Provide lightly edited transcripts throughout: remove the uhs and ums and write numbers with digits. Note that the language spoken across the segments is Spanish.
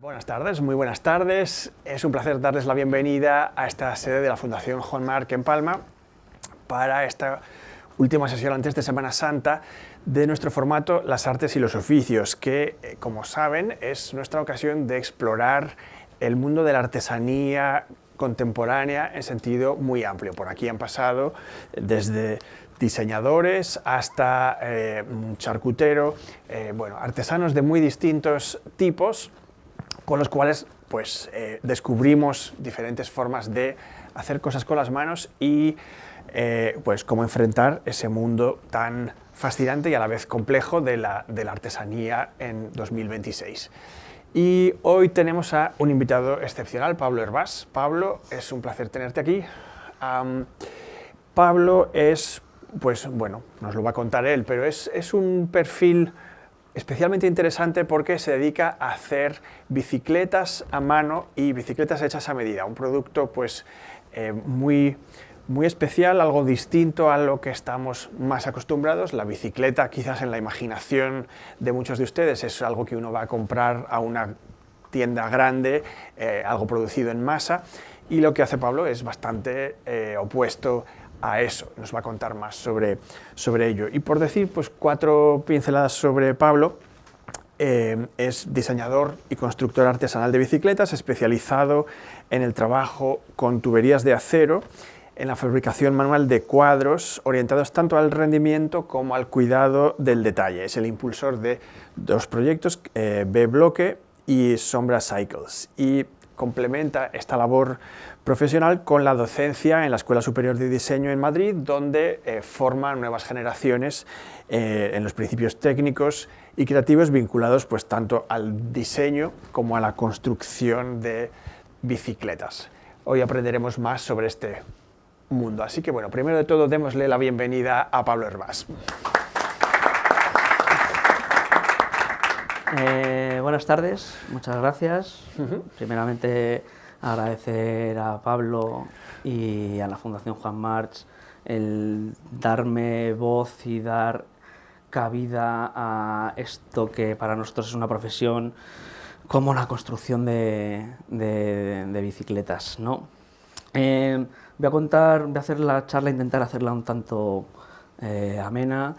Buenas tardes, muy buenas tardes. Es un placer darles la bienvenida a esta sede de la Fundación Juan March en Palma para esta última sesión antes de Semana Santa de nuestro formato Las Artes y los Oficios, que, como saben, es nuestra ocasión de explorar el mundo de la artesanía contemporánea en sentido muy amplio. Por aquí han pasado desde diseñadores hasta un charcutero, artesanos de muy distintos tipos, con los cuales descubrimos diferentes formas de hacer cosas con las manos y cómo enfrentar ese mundo tan fascinante y a la vez complejo de la artesanía en 2026. Y hoy tenemos a un invitado excepcional, Pablo Hervás. Pablo, es un placer tenerte aquí. Pablo es, nos lo va a contar él, pero es un perfil especialmente interesante porque se dedica a hacer bicicletas a mano y bicicletas hechas a medida, un producto muy especial, algo distinto a lo que estamos más acostumbrados. La bicicleta, quizás en la imaginación de muchos de ustedes, es algo que uno va a comprar a una tienda grande, algo producido en masa, y lo que hace Pablo es bastante opuesto a eso. Nos va a contar más sobre ello. Y por decir 4 pinceladas sobre Pablo, es diseñador y constructor artesanal de bicicletas, especializado en el trabajo con tuberías de acero, en la fabricación manual de cuadros orientados tanto al rendimiento como al cuidado del detalle. Es el impulsor de 2 proyectos, B-Bloque y Sombra Cycles, y complementa esta labor profesional con la docencia en la Escuela Superior de Diseño en Madrid, donde forma nuevas generaciones en los principios técnicos y creativos vinculados tanto al diseño como a la construcción de bicicletas. Hoy aprenderemos más sobre este mundo, así que primero de todo démosle la bienvenida a Pablo Hervás. Buenas tardes, muchas gracias. Primeramente agradecer a Pablo y a la Fundación Juan March el darme voz y dar cabida a esto que para nosotros es una profesión como la construcción de bicicletas, ¿no? Voy a hacer la charla, intentar hacerla un tanto amena.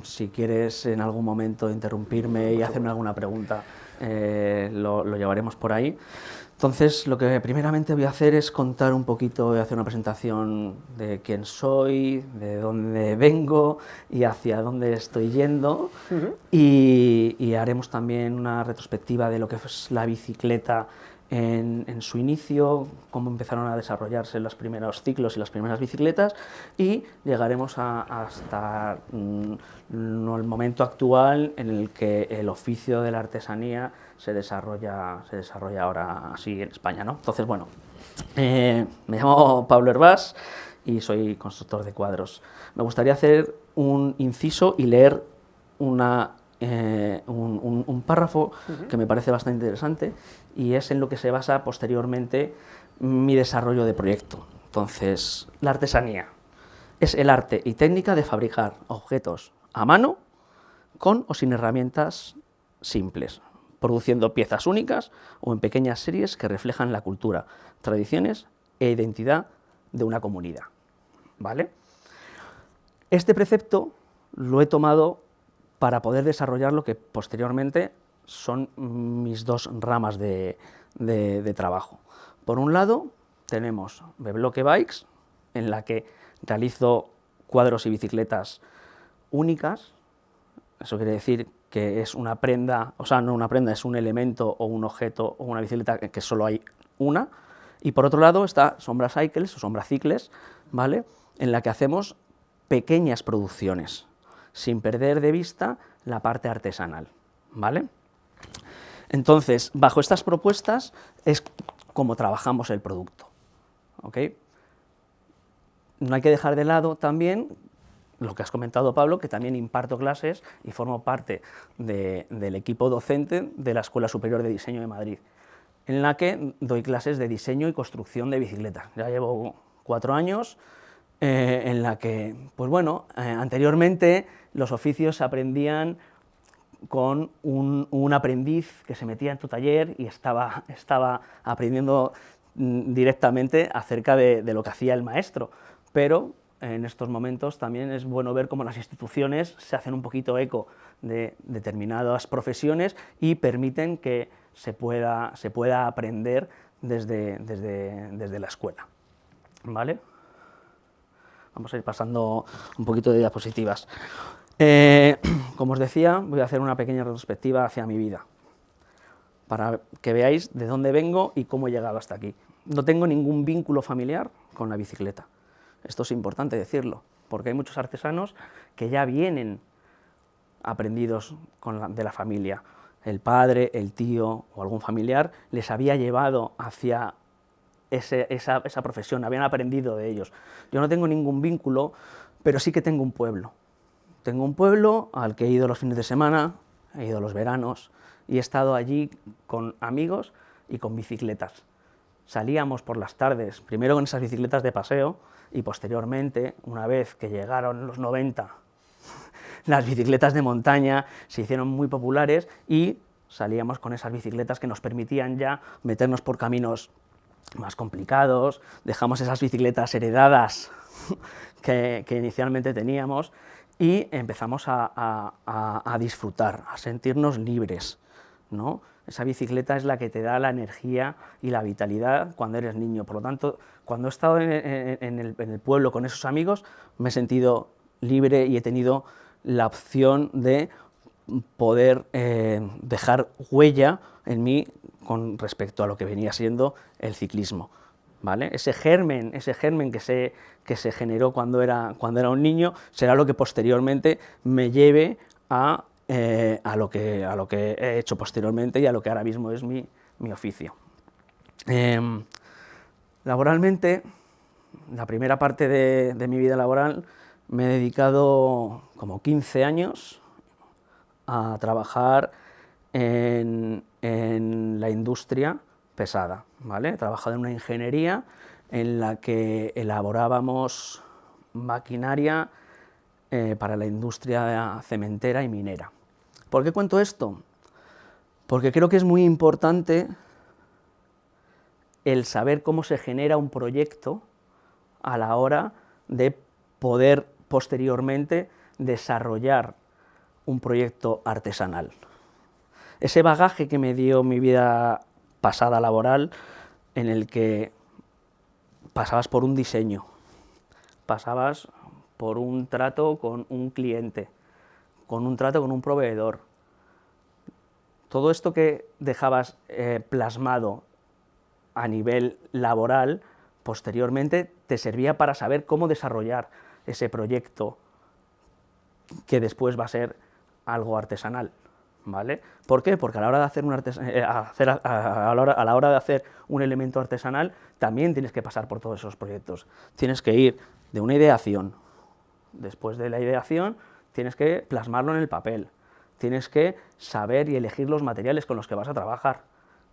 Si quieres en algún momento interrumpirme y hacerme alguna pregunta, lo llevaremos por ahí. Entonces, lo que primeramente voy a hacer es contar un poquito, voy a hacer una presentación de quién soy, de dónde vengo y hacia dónde estoy yendo. Y haremos también una retrospectiva de lo que es la bicicleta en su inicio, cómo empezaron a desarrollarse los primeros ciclos y las primeras bicicletas, y llegaremos hasta el momento actual en el que el oficio de la artesanía se desarrolla ahora así en España, ¿no? Entonces, me llamo Pablo Hervás y soy constructor de cuadros. Me gustaría hacer un inciso y leer un párrafo que me parece bastante interesante, y es en lo que se basa posteriormente mi desarrollo de proyecto. Entonces, la artesanía es el arte y técnica de fabricar objetos a mano con o sin herramientas simples, produciendo piezas únicas o en pequeñas series que reflejan la cultura, tradiciones e identidad de una comunidad, ¿vale? Este precepto lo he tomado para poder desarrollar lo que posteriormente son mis 2 ramas de trabajo. Por un lado, tenemos B-Bloque Bikes, en la que realizo cuadros y bicicletas únicas. Eso quiere decir que es una prenda, no una prenda, es un elemento o un objeto o una bicicleta que solo hay una. Y por otro lado está Sombra Cycles o Sombra Cicles, ¿vale?, en la que hacemos pequeñas producciones, sin perder de vista la parte artesanal, ¿vale? Entonces, bajo estas propuestas es como trabajamos el producto, ¿ok? No hay que dejar de lado también lo que has comentado, Pablo, que también imparto clases y formo parte del equipo docente de la Escuela Superior de Diseño de Madrid, en la que doy clases de diseño y construcción de bicicleta. Ya llevo 4 años, en la que, anteriormente los oficios se aprendían con un aprendiz que se metía en tu taller y estaba aprendiendo directamente acerca de lo que hacía el maestro, pero en estos momentos también es bueno ver cómo las instituciones se hacen un poquito eco de determinadas profesiones y permiten que se pueda aprender desde la escuela, ¿vale? Vamos a ir pasando un poquito de diapositivas. Como os decía, voy a hacer una pequeña retrospectiva hacia mi vida, para que veáis de dónde vengo y cómo he llegado hasta aquí. No tengo ningún vínculo familiar con la bicicleta. Esto es importante decirlo, porque hay muchos artesanos que ya vienen aprendidos de la familia. El padre, el tío o algún familiar les había llevado hacia esa profesión, habían aprendido de ellos. Yo no tengo ningún vínculo, pero sí que tengo un pueblo. Tengo un pueblo al que he ido los fines de semana, he ido los veranos y he estado allí con amigos y con bicicletas. Salíamos por las tardes, primero con esas bicicletas de paseo y posteriormente, una vez que llegaron los 90, las bicicletas de montaña se hicieron muy populares y salíamos con esas bicicletas que nos permitían ya meternos por caminos más complicados, dejamos esas bicicletas heredadas que inicialmente teníamos y empezamos a disfrutar, a sentirnos libres, ¿no? Esa bicicleta es la que te da la energía y la vitalidad cuando eres niño. Por lo tanto, cuando he estado en el pueblo con esos amigos, me he sentido libre y he tenido la opción de poder dejar huella en mí con respecto a lo que venía siendo el ciclismo, ¿vale? Ese germen que se generó cuando era un niño será lo que posteriormente me lleve a lo que he hecho posteriormente y a lo que ahora mismo es mi oficio. Laboralmente, la primera parte de mi vida laboral me he dedicado como 15 años a trabajar en la industria pesada, ¿vale? He trabajado en una ingeniería en la que elaborábamos maquinaria para la industria cementera y minera. ¿Por qué cuento esto? Porque creo que es muy importante el saber cómo se genera un proyecto a la hora de poder posteriormente desarrollar un proyecto artesanal. Ese bagaje que me dio mi vida pasada laboral, en el que pasabas por un diseño, pasabas por un trato con un cliente, con un trato con un proveedor. Todo esto que dejabas plasmado a nivel laboral, posteriormente te servía para saber cómo desarrollar ese proyecto que después va a ser algo artesanal, ¿vale? ¿Por qué? Porque a la hora de hacer un elemento artesanal también tienes que pasar por todos esos proyectos. Tienes que ir de una ideación, después de la ideación tienes que plasmarlo en el papel, tienes que saber y elegir los materiales con los que vas a trabajar,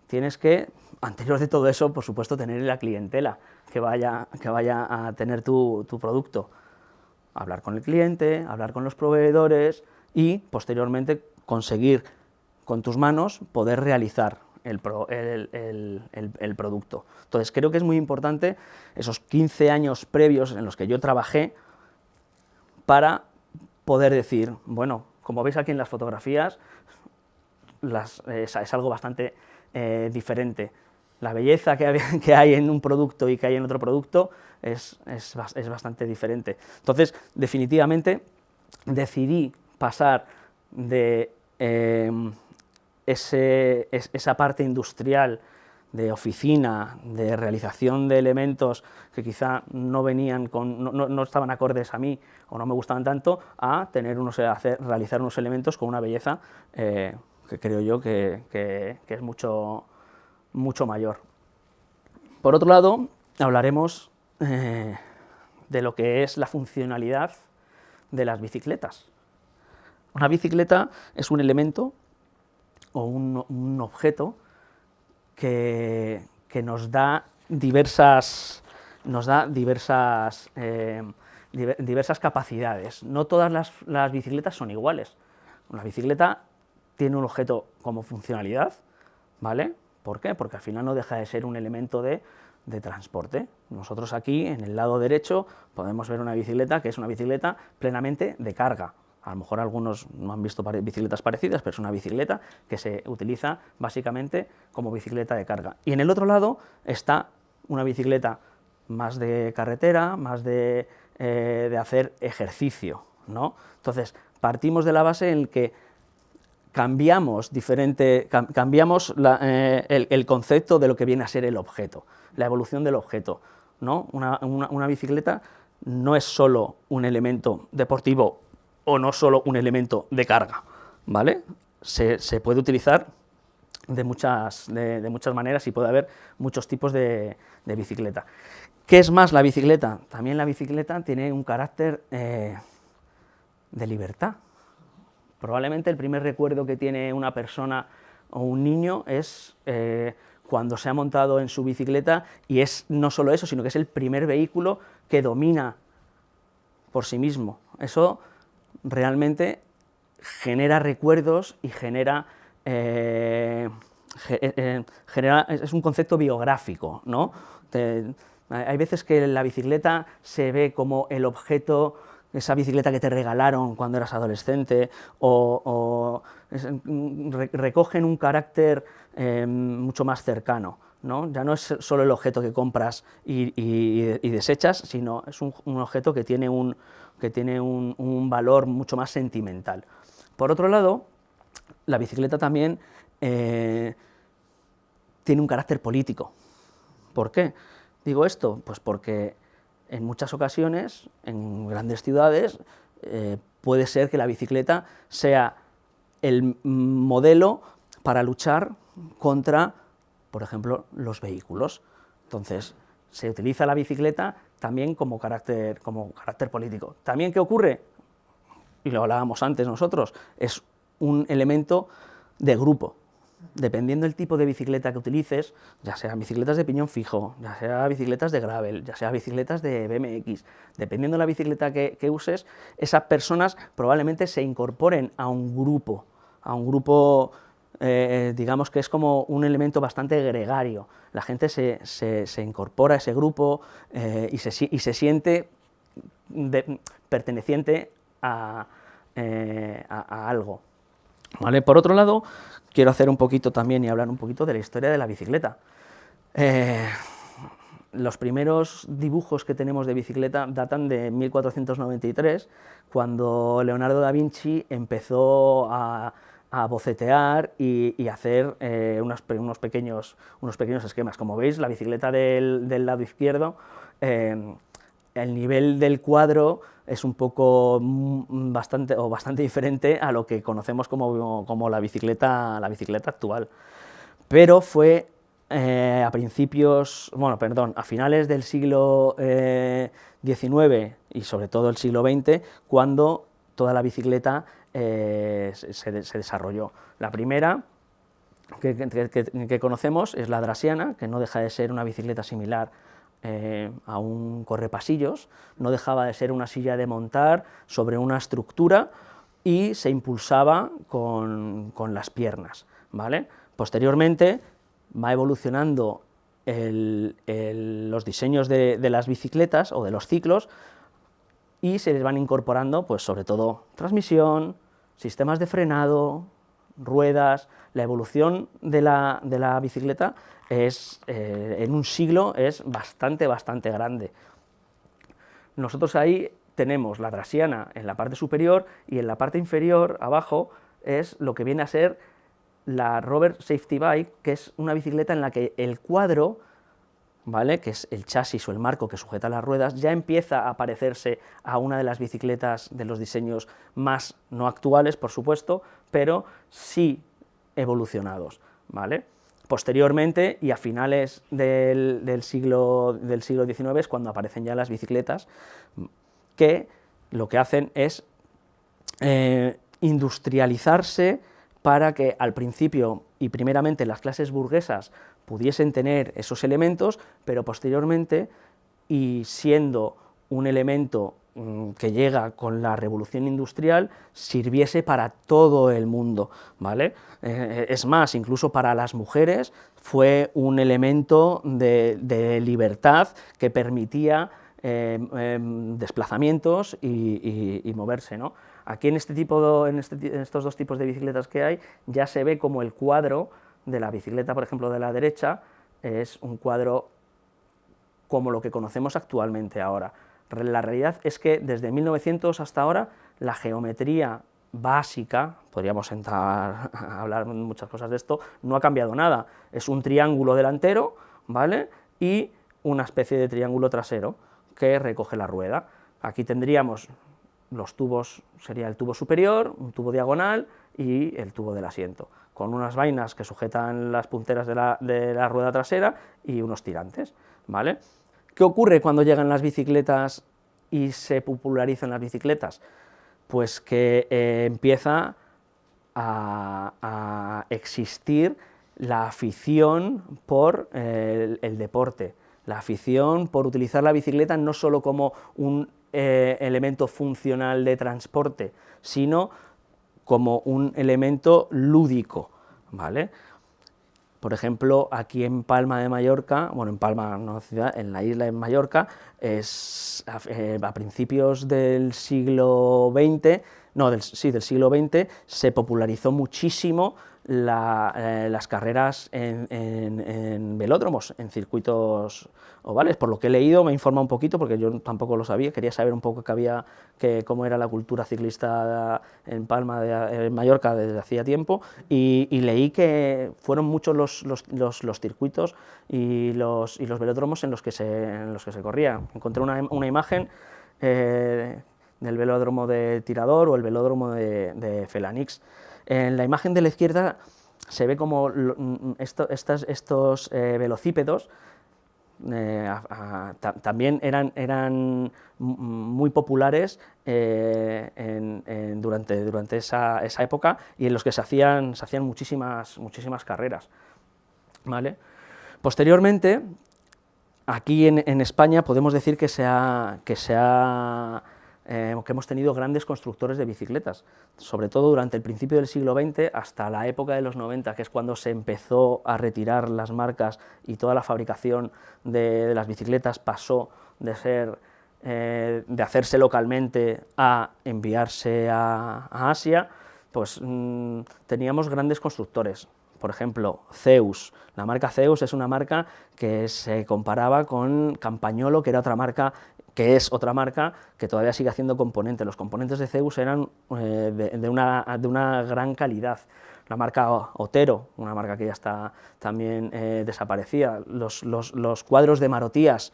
tienes que, anterior de todo eso, por supuesto, tener la clientela que vaya a tener tu producto, hablar con el cliente, hablar con los proveedores y posteriormente conseguir con tus manos poder realizar el producto. Entonces creo que es muy importante esos 15 años previos en los que yo trabajé para poder decir, bueno, como veis aquí en las fotografías, es algo bastante diferente. La belleza que hay en un producto y que hay en otro producto es bastante diferente. Entonces, definitivamente, decidí pasar de esa parte industrial, de oficina, de realización de elementos que quizá no estaban acordes a mí o no me gustaban tanto, a realizar unos elementos con una belleza que creo yo que es mucho mayor. Por otro lado, hablaremos de lo que es la funcionalidad de las bicicletas. Una bicicleta es un elemento o un objeto que nos da diversas capacidades. No todas las bicicletas son iguales. Una bicicleta tiene un objeto como funcionalidad, ¿vale? ¿Por qué? Porque al final no deja de ser un elemento de transporte. Nosotros aquí, en el lado derecho, podemos ver una bicicleta que es una bicicleta plenamente de carga. A lo mejor algunos no han visto bicicletas parecidas, pero es una bicicleta que se utiliza básicamente como bicicleta de carga. Y en el otro lado está una bicicleta más de carretera, más de hacer ejercicio, ¿no? Entonces, partimos de la base en que cambiamos el concepto de lo que viene a ser el objeto, la evolución del objeto, ¿no? Una bicicleta no es solo un elemento deportivo o no solo un elemento de carga, ¿vale? Se puede utilizar de muchas maneras y puede haber muchos tipos de bicicleta. ¿Qué es más la bicicleta? También la bicicleta tiene un carácter de libertad. Probablemente el primer recuerdo que tiene una persona o un niño es cuando se ha montado en su bicicleta, y es no solo eso, sino que es el primer vehículo que domina por sí mismo. Eso realmente genera recuerdos y es un concepto biográfico, ¿no? Hay veces que la bicicleta se ve como el objeto, esa bicicleta que te regalaron cuando eras adolescente, recogen un carácter mucho más cercano, ¿no? Ya no es solo el objeto que compras y desechas, sino es un objeto que tiene un valor mucho más sentimental. Por otro lado, la bicicleta también tiene un carácter político. ¿Por qué digo esto? Pues porque en muchas ocasiones, en grandes ciudades, puede ser que la bicicleta sea el modelo para luchar contra, por ejemplo, los vehículos. Entonces, se utiliza la bicicleta también como carácter político. También, ¿qué ocurre? Y lo hablábamos antes nosotros, es un elemento de grupo. Dependiendo del tipo de bicicleta que utilices, ya sean bicicletas de piñón fijo, ya sea bicicletas de gravel, ya sea bicicletas de BMX, dependiendo de la bicicleta que uses, esas personas probablemente se incorporen a un grupo, digamos que es como un elemento bastante gregario. La gente se incorpora a ese grupo y se siente perteneciente a algo. ¿Vale? Por otro lado, quiero hacer un poquito también y hablar un poquito de la historia de la bicicleta. Los primeros dibujos que tenemos de bicicleta datan de 1493, cuando Leonardo da Vinci empezó a bocetear y hacer unos pequeños esquemas. Como veis, la bicicleta del lado izquierdo, el nivel del cuadro es un poco bastante diferente a lo que conocemos como la bicicleta actual. Pero fue a finales del siglo XIX y sobre todo el siglo XX, cuando toda la bicicleta se desarrolló. La primera que conocemos es la Drassiana, que no deja de ser una bicicleta similar a un correpasillos, no dejaba de ser una silla de montar sobre una estructura y se impulsaba con las piernas, ¿vale? Posteriormente va evolucionando los diseños de las bicicletas o de los ciclos, y se les van incorporando, pues sobre todo, transmisión, sistemas de frenado, ruedas. La evolución de la bicicleta en un siglo es bastante grande. Nosotros ahí tenemos la Drassiana en la parte superior, y en la parte inferior, abajo, es lo que viene a ser la Rover Safety Bike, que es una bicicleta en la que el cuadro, ¿vale?, que es el chasis o el marco que sujeta las ruedas, ya empieza a parecerse a una de las bicicletas de los diseños más, no actuales, por supuesto, pero sí evolucionados, ¿vale? Posteriormente, y a finales del siglo XIX, es cuando aparecen ya las bicicletas, que lo que hacen es industrializarse para que al principio y primeramente las clases burguesas pudiesen tener esos elementos, pero posteriormente, y siendo un elemento que llega con la revolución industrial sirviese para todo el mundo, ¿vale? Es más, incluso para las mujeres fue un elemento de libertad que permitía desplazamientos y moverse, ¿no? Aquí en estos dos tipos de bicicletas que hay, ya se ve como el cuadro de la bicicleta, por ejemplo, de la derecha, es un cuadro como lo que conocemos actualmente ahora. La realidad es que desde 1900 hasta ahora, la geometría básica, podríamos entrar a hablar muchas cosas de esto, no ha cambiado nada. Es un triángulo delantero, ¿vale?, y una especie de triángulo trasero que recoge la rueda. Aquí tendríamos los tubos, sería el tubo superior, un tubo diagonal y el tubo del asiento, con unas vainas que sujetan las punteras de la rueda trasera y unos tirantes, ¿vale? ¿Qué ocurre cuando llegan las bicicletas y se popularizan las bicicletas? Pues que empieza a existir la afición por el deporte, la afición por utilizar la bicicleta no solo como un elemento funcional de transporte, sino como un elemento lúdico, ¿vale? Por ejemplo, aquí en Palma de Mallorca, bueno, en Palma, no ciudad, en la isla de Mallorca, a principios del siglo XX, no, del siglo XX, se popularizó muchísimo las carreras en velódromos, en circuitos ovales. Por lo que he leído, me informa un poquito, porque yo tampoco lo sabía, quería saber un poco cómo era la cultura ciclista en Palma de Mallorca desde hacía tiempo, y leí que fueron muchos los circuitos y los velódromos en los que se corría. Encontré una imagen del velódromo de Tirador o el velódromo de Felanix. En la imagen de la izquierda se ve como estos velocípedos también eran muy populares durante esa época, y en los que se hacían muchísimas carreras, ¿vale? Posteriormente, aquí en España podemos decir que hemos tenido grandes constructores de bicicletas, sobre todo durante el principio del siglo XX hasta la época de los 90, que es cuando se empezó a retirar las marcas y toda la fabricación de las bicicletas pasó de hacerse localmente a enviarse a Asia. Pues teníamos grandes constructores. Por ejemplo, Zeus. La marca Zeus es una marca que se comparaba con Campagnolo, que es otra marca que todavía sigue haciendo componentes. Los componentes de Zeus eran de una gran calidad. La marca Otero, una marca que ya está también desaparecida. Los cuadros de Marotías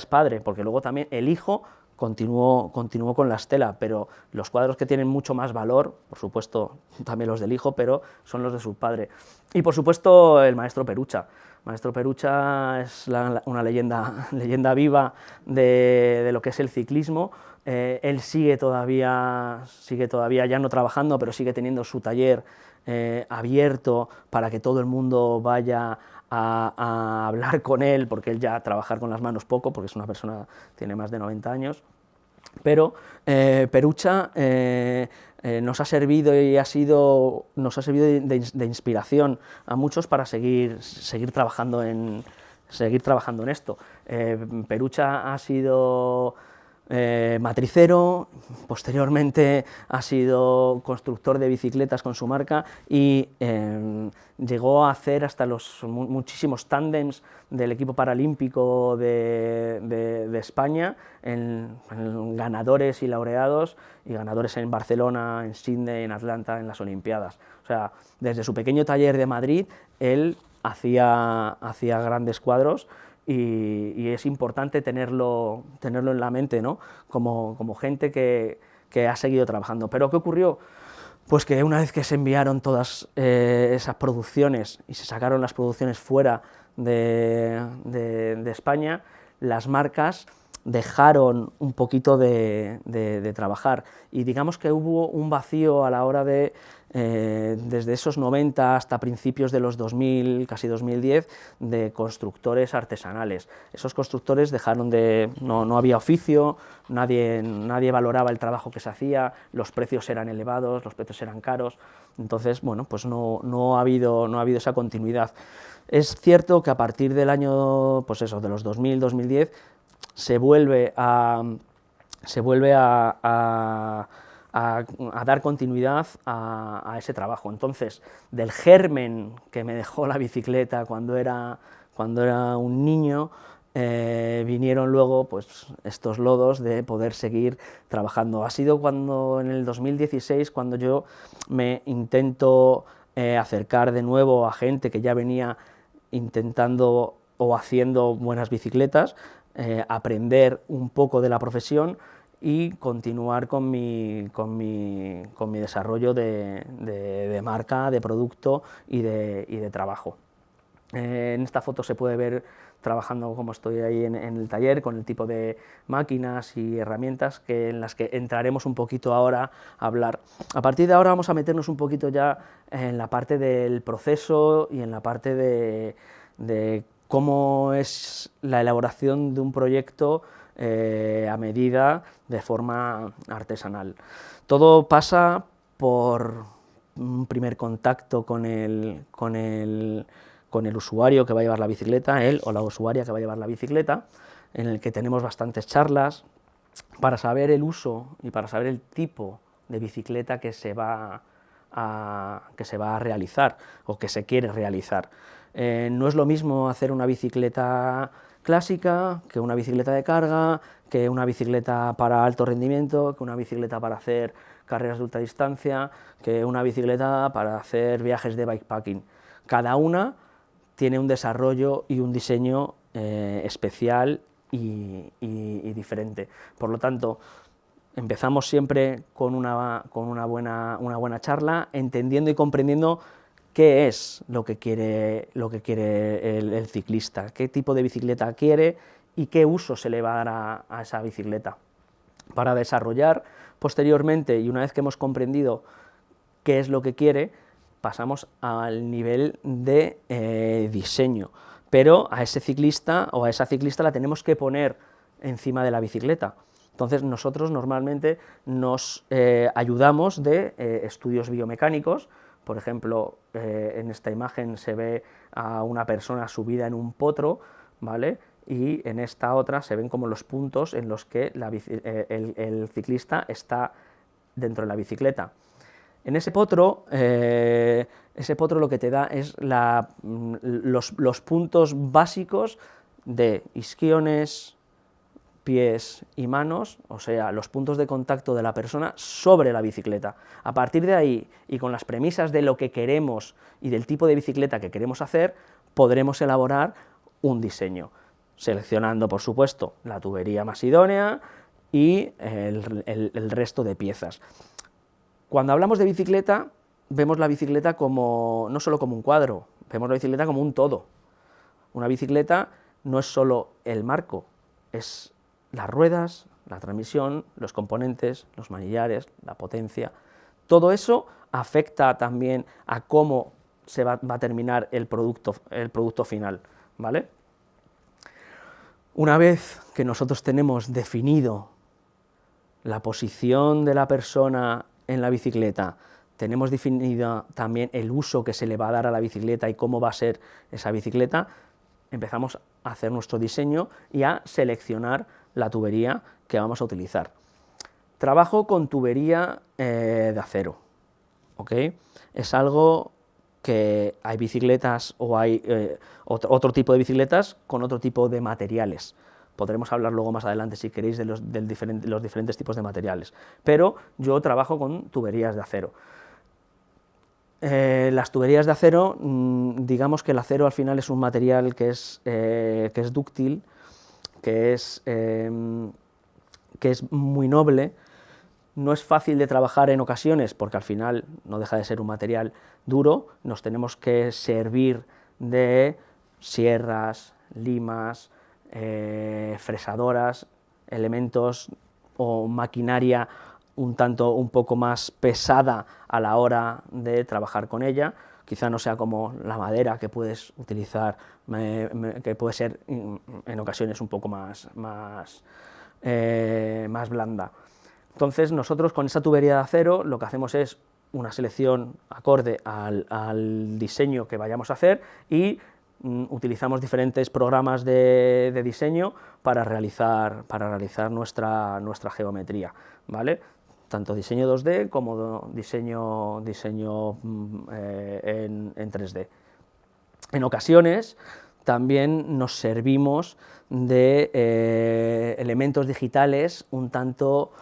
padre, porque luego también el hijo continuó con la estela, pero los cuadros que tienen mucho más valor, por supuesto también los del hijo, pero son los de su padre. Y por supuesto el maestro Perucha. Maestro Perucha es una leyenda viva de lo que es el ciclismo. Él sigue todavía ya no trabajando, pero sigue teniendo su taller abierto para que todo el mundo vaya a hablar con él, porque él ya trabajar con las manos poco, porque es una persona, tiene más de 90 años, pero Perucha nos ha servido de inspiración a muchos para seguir trabajando en esto. Perucha ha sido matricero, posteriormente ha sido constructor de bicicletas con su marca y llegó a hacer hasta los muchísimos tándems del equipo paralímpico de España, en ganadores y laureados, y ganadores en Barcelona, en Sydney, en Atlanta, en las Olimpiadas. O sea, desde su pequeño taller de Madrid, él hacía grandes cuadros. Y es importante tenerlo en la mente, ¿no? Como gente que ha seguido trabajando. ¿Pero qué ocurrió? Pues que una vez que se enviaron todas esas producciones y se sacaron las producciones fuera de España, las marcas dejaron un poquito de trabajar, y digamos que hubo un vacío a la hora de, desde esos 90 hasta principios de los 2000, casi 2010, de constructores artesanales. Esos constructores dejaron de, no había oficio, nadie valoraba el trabajo que se hacía, los precios eran elevados, los precios eran caros, entonces, bueno, pues no ha habido esa continuidad. Es cierto que a partir del año, pues eso, de los 2000, 2010, se vuelve a dar continuidad a ese trabajo. Entonces, del germen que me dejó la bicicleta cuando era un niño, vinieron luego pues, estos lodos de poder seguir trabajando. Ha sido cuando, en el 2016, cuando yo me intento acercar de nuevo a gente que ya venía intentando o haciendo buenas bicicletas, aprender un poco de la profesión y continuar con mi desarrollo de marca, de producto y de trabajo. En esta foto se puede ver trabajando como estoy ahí en el taller, con el tipo de máquinas y herramientas en las que entraremos un poquito ahora a hablar. A partir de ahora vamos a meternos un poquito ya en la parte del proceso y en la parte de cómo es la elaboración de un proyecto a medida, de forma artesanal. Todo pasa por un primer contacto con el usuario que va a llevar la bicicleta, él o la usuaria que va a llevar la bicicleta, en el que tenemos bastantes charlas para saber el uso y para saber el tipo de bicicleta que se va a realizar o que se quiere realizar. No es lo mismo hacer una bicicleta clásica que una bicicleta de carga, que una bicicleta para alto rendimiento, que una bicicleta para hacer carreras de ultradistancia, que una bicicleta para hacer viajes de bikepacking. Cada una tiene un desarrollo y un diseño especial y diferente. Por lo tanto, empezamos siempre con una buena charla, entendiendo y comprendiendo qué es lo que quiere el ciclista, qué tipo de bicicleta quiere y qué uso se le va a dar a esa bicicleta, para desarrollar posteriormente, y una vez que hemos comprendido qué es lo que quiere, pasamos al nivel de diseño, pero a ese ciclista o a esa ciclista la tenemos que poner encima de la bicicleta. Entonces nosotros normalmente nos ayudamos de estudios biomecánicos. Por ejemplo, en esta imagen se ve a una persona subida en un potro, ¿vale? Y en esta otra se ven como los puntos en los que el ciclista está dentro de la bicicleta. En ese potro lo que te da es los puntos básicos de isquiones, pies y manos, o sea, los puntos de contacto de la persona sobre la bicicleta. A partir de ahí, y con las premisas de lo que queremos y del tipo de bicicleta que queremos hacer, podremos elaborar un diseño, seleccionando, por supuesto, la tubería más idónea y el resto de piezas. Cuando hablamos de bicicleta, vemos la bicicleta no solo como un cuadro, vemos la bicicleta como un todo. Una bicicleta no es solo el marco, es las ruedas, la transmisión, los componentes, los manillares, la potencia. Todo eso afecta también a cómo se va a terminar el producto final, ¿vale? Una vez que nosotros tenemos definido la posición de la persona en la bicicleta, tenemos definido también el uso que se le va a dar a la bicicleta y cómo va a ser esa bicicleta, empezamos a hacer nuestro diseño y a seleccionar la tubería que vamos a utilizar. Trabajo con tubería de acero, ¿ok? Es algo que hay bicicletas o hay otro tipo de bicicletas con otro tipo de materiales. Podremos hablar luego más adelante, si queréis, de los diferentes tipos de materiales, pero yo trabajo con tuberías de acero. Las tuberías de acero, digamos que el acero al final es un material que es dúctil, que es muy noble. No es fácil de trabajar en ocasiones, porque al final no deja de ser un material duro, nos tenemos que servir de sierras, limas, fresadoras, elementos o maquinaria un poco más pesada a la hora de trabajar con ella. Quizá no sea como la madera que puedes utilizar, que puede ser en ocasiones un poco más blanda. Entonces nosotros con esa tubería de acero lo que hacemos es una selección acorde al diseño que vayamos a hacer y utilizamos diferentes programas de diseño para realizar nuestra geometría, ¿vale? Tanto diseño 2D como diseño en 3D. En ocasiones también nos servimos de elementos digitales un tanto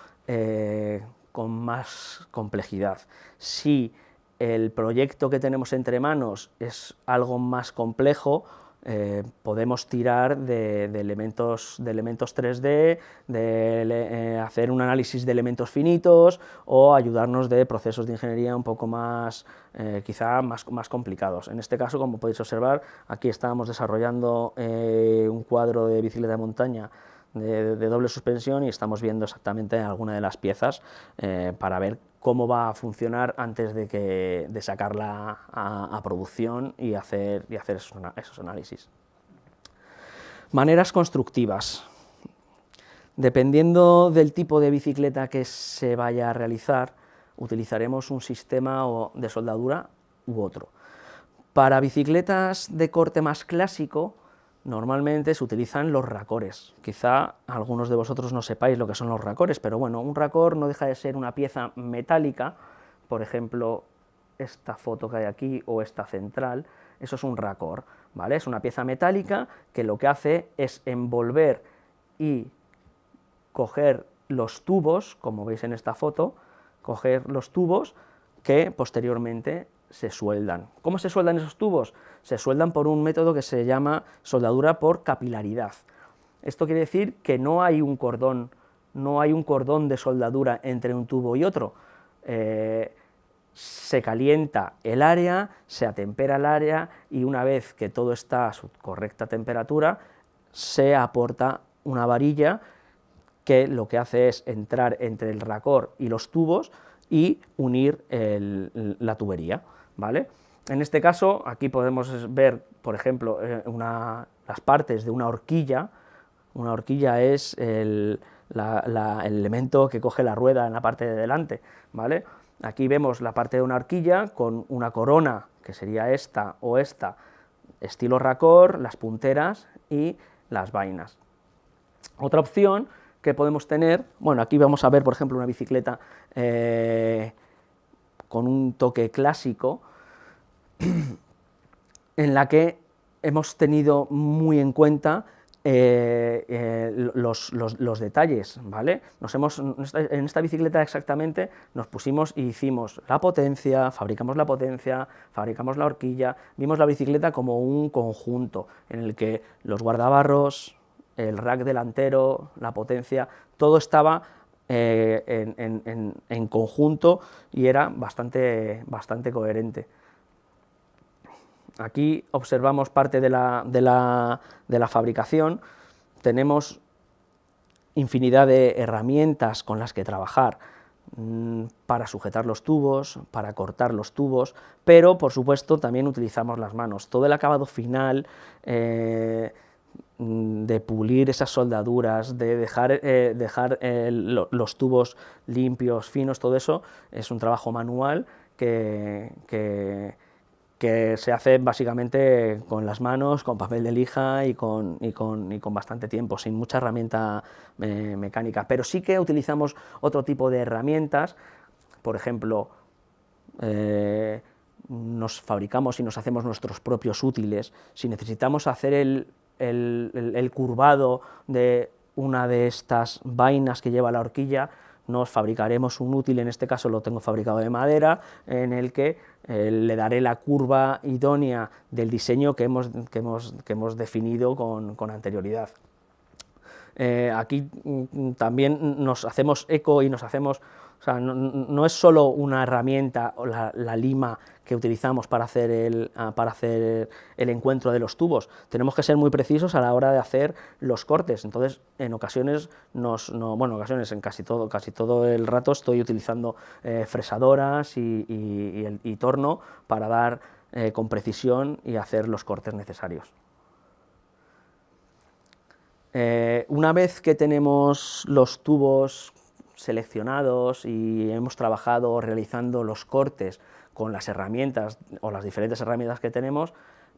con más complejidad. Si el proyecto que tenemos entre manos es algo más complejo, podemos tirar de elementos 3D, hacer un análisis de elementos finitos o ayudarnos de procesos de ingeniería un poco más, quizá más complicados. En este caso, como podéis observar, aquí estábamos desarrollando un cuadro de bicicleta de montaña de doble suspensión y estamos viendo exactamente alguna de las piezas para ver cómo va a funcionar antes de sacarla a producción y hacer esos análisis. Maneras constructivas. Dependiendo del tipo de bicicleta que se vaya a realizar, utilizaremos un sistema de soldadura u otro. Para bicicletas de corte más clásico, normalmente se utilizan los racores. Quizá algunos de vosotros no sepáis lo que son los racores, pero bueno, un racor no deja de ser una pieza metálica, por ejemplo, esta foto que hay aquí o esta central, eso es un racor, ¿vale? Es una pieza metálica que lo que hace es envolver y coger los tubos, como veis en esta foto, coger los tubos que posteriormente se sueldan. ¿Cómo se sueldan esos tubos? Se sueldan por un método que se llama soldadura por capilaridad. Esto quiere decir que no hay un cordón de soldadura entre un tubo y otro. Se calienta el área, se atempera el área y una vez que todo está a su correcta temperatura, se aporta una varilla que lo que hace es entrar entre el racor y los tubos y unir la tubería, ¿vale? En este caso, aquí podemos ver, por ejemplo, las partes de una horquilla. Una horquilla es el elemento que coge la rueda en la parte de delante, ¿vale? Aquí vemos la parte de una horquilla con una corona, que sería esta o esta, estilo racor, las punteras y las vainas. Otra opción que podemos tener, bueno, aquí vamos a ver, por ejemplo, una bicicleta con un toque clásico, en la que hemos tenido muy en cuenta los detalles, ¿vale? En esta bicicleta exactamente nos pusimos y hicimos la potencia, fabricamos la horquilla, vimos la bicicleta como un conjunto en el que los guardabarros, el rack delantero, la potencia, todo estaba en conjunto y era bastante coherente. Aquí observamos parte de la fabricación. Tenemos infinidad de herramientas con las que trabajar para sujetar los tubos, para cortar los tubos, pero por supuesto también utilizamos las manos. Todo el acabado final de pulir esas soldaduras, de dejar los tubos limpios, finos, todo eso es un trabajo manual que se hace básicamente con las manos, con papel de lija y con bastante tiempo, sin mucha herramienta mecánica. Pero sí que utilizamos otro tipo de herramientas, por ejemplo, nos fabricamos y nos hacemos nuestros propios útiles. Si necesitamos hacer el curvado de una de estas vainas que lleva la horquilla, nos fabricaremos un útil, en este caso lo tengo fabricado de madera, en el que le daré la curva idónea del diseño que hemos definido con anterioridad. Aquí también nos hacemos eco y nos hacemos O sea, no es solo una herramienta o la lima que utilizamos para hacer el encuentro de los tubos. Tenemos que ser muy precisos a la hora de hacer los cortes. Entonces, en ocasiones, en casi todo el rato estoy utilizando fresadoras y torno para dar con precisión y hacer los cortes necesarios. Una vez que tenemos los tubos seleccionados y hemos trabajado realizando los cortes con las herramientas o las diferentes herramientas que tenemos,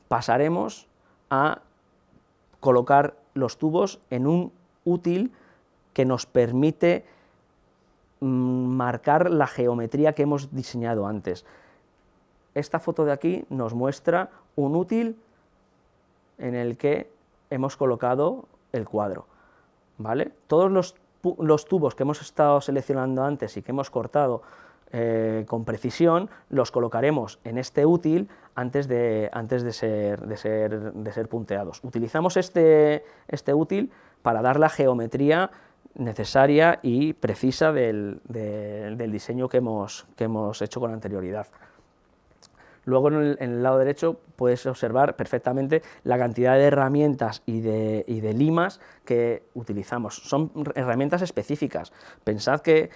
pasaremos a colocar los tubos en un útil que nos permite marcar la geometría que hemos diseñado antes. Esta foto de aquí nos muestra un útil en el que hemos colocado el cuadro, ¿vale? Todos los tubos que hemos estado seleccionando antes y que hemos cortado con precisión, los colocaremos en este útil antes de ser punteados. Utilizamos este útil para dar la geometría necesaria y precisa del diseño que hemos hecho con anterioridad. Luego en el lado derecho puedes observar perfectamente la cantidad de herramientas y de limas que utilizamos. Son herramientas específicas. Pensad que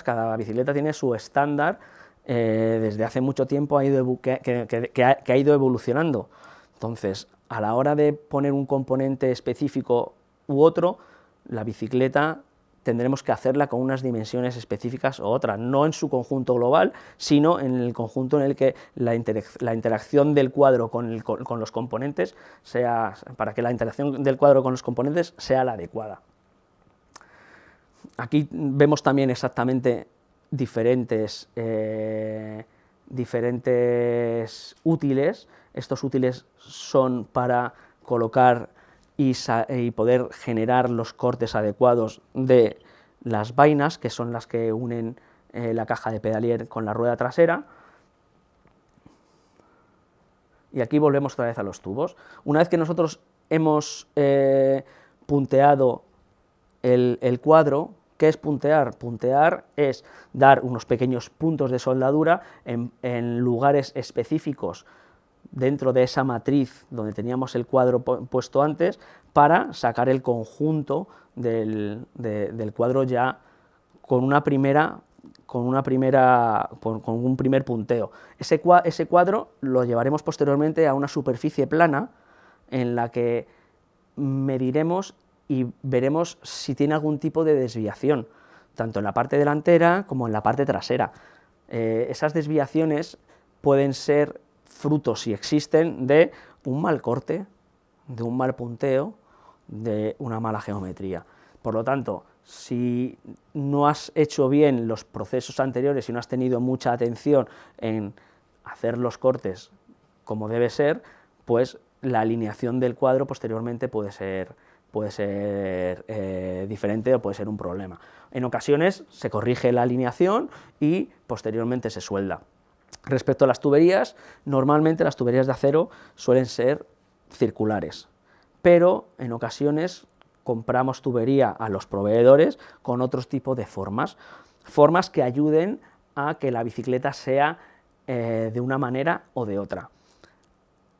cada bicicleta tiene su estándar, desde hace mucho tiempo que ha ido evolucionando. Entonces, a la hora de poner un componente específico u otro, la bicicleta tendremos que hacerla con unas dimensiones específicas u otras, no en su conjunto global, sino en el conjunto en el que la interacción del cuadro con los componentes para que la interacción del cuadro con los componentes sea la adecuada. Aquí vemos también exactamente diferentes útiles. Estos útiles son para colocar y poder generar los cortes adecuados de las vainas, que son las que unen la caja de pedalier con la rueda trasera. Y aquí volvemos otra vez a los tubos. Una vez que nosotros hemos punteado el cuadro, ¿qué es puntear? Puntear es dar unos pequeños puntos de soldadura en lugares específicos dentro de esa matriz donde teníamos el cuadro puesto antes, para sacar el conjunto del cuadro ya con un primer punteo. Ese cuadro lo llevaremos posteriormente a una superficie plana en la que mediremos y veremos si tiene algún tipo de desviación, tanto en la parte delantera como en la parte trasera. Esas desviaciones pueden ser frutos, si existen, de un mal corte, de un mal punteo, de una mala geometría. Por lo tanto, si no has hecho bien los procesos anteriores y no has tenido mucha atención en hacer los cortes como debe ser, pues la alineación del cuadro posteriormente puede ser diferente o puede ser un problema. En ocasiones se corrige la alineación y posteriormente se suelda. Respecto a las tuberías, normalmente las tuberías de acero suelen ser circulares, pero en ocasiones compramos tubería a los proveedores con otros tipos de formas que ayuden a que la bicicleta sea de una manera o de otra.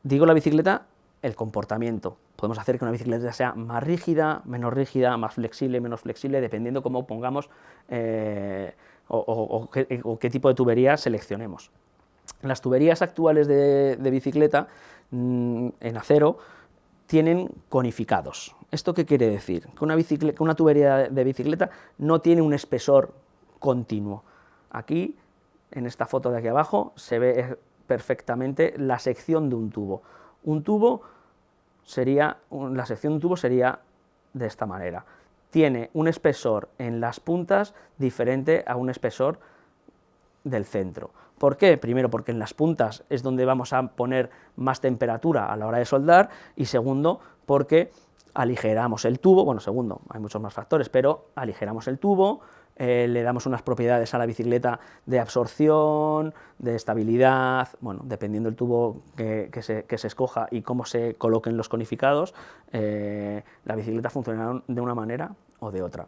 Digo la bicicleta, el comportamiento. Podemos hacer que una bicicleta sea más rígida, más flexible, menos flexible, dependiendo cómo pongamos o qué tipo de tubería seleccionemos. Las tuberías actuales de bicicleta en acero tienen conificados. ¿Esto qué quiere decir? Que una tubería de bicicleta no tiene un espesor continuo. Aquí, en esta foto de aquí abajo, se ve perfectamente la sección de un tubo. La sección de un tubo sería de esta manera. Tiene un espesor en las puntas diferente a un espesor del centro. ¿Por qué? Primero, porque en las puntas es donde vamos a poner más temperatura a la hora de soldar, y segundo, porque aligeramos el tubo. Bueno, segundo, hay muchos más factores, pero aligeramos el tubo, le damos unas propiedades a la bicicleta de absorción, de estabilidad, bueno, dependiendo del tubo que se escoja y cómo se coloquen los conificados, la bicicleta funcionará de una manera o de otra.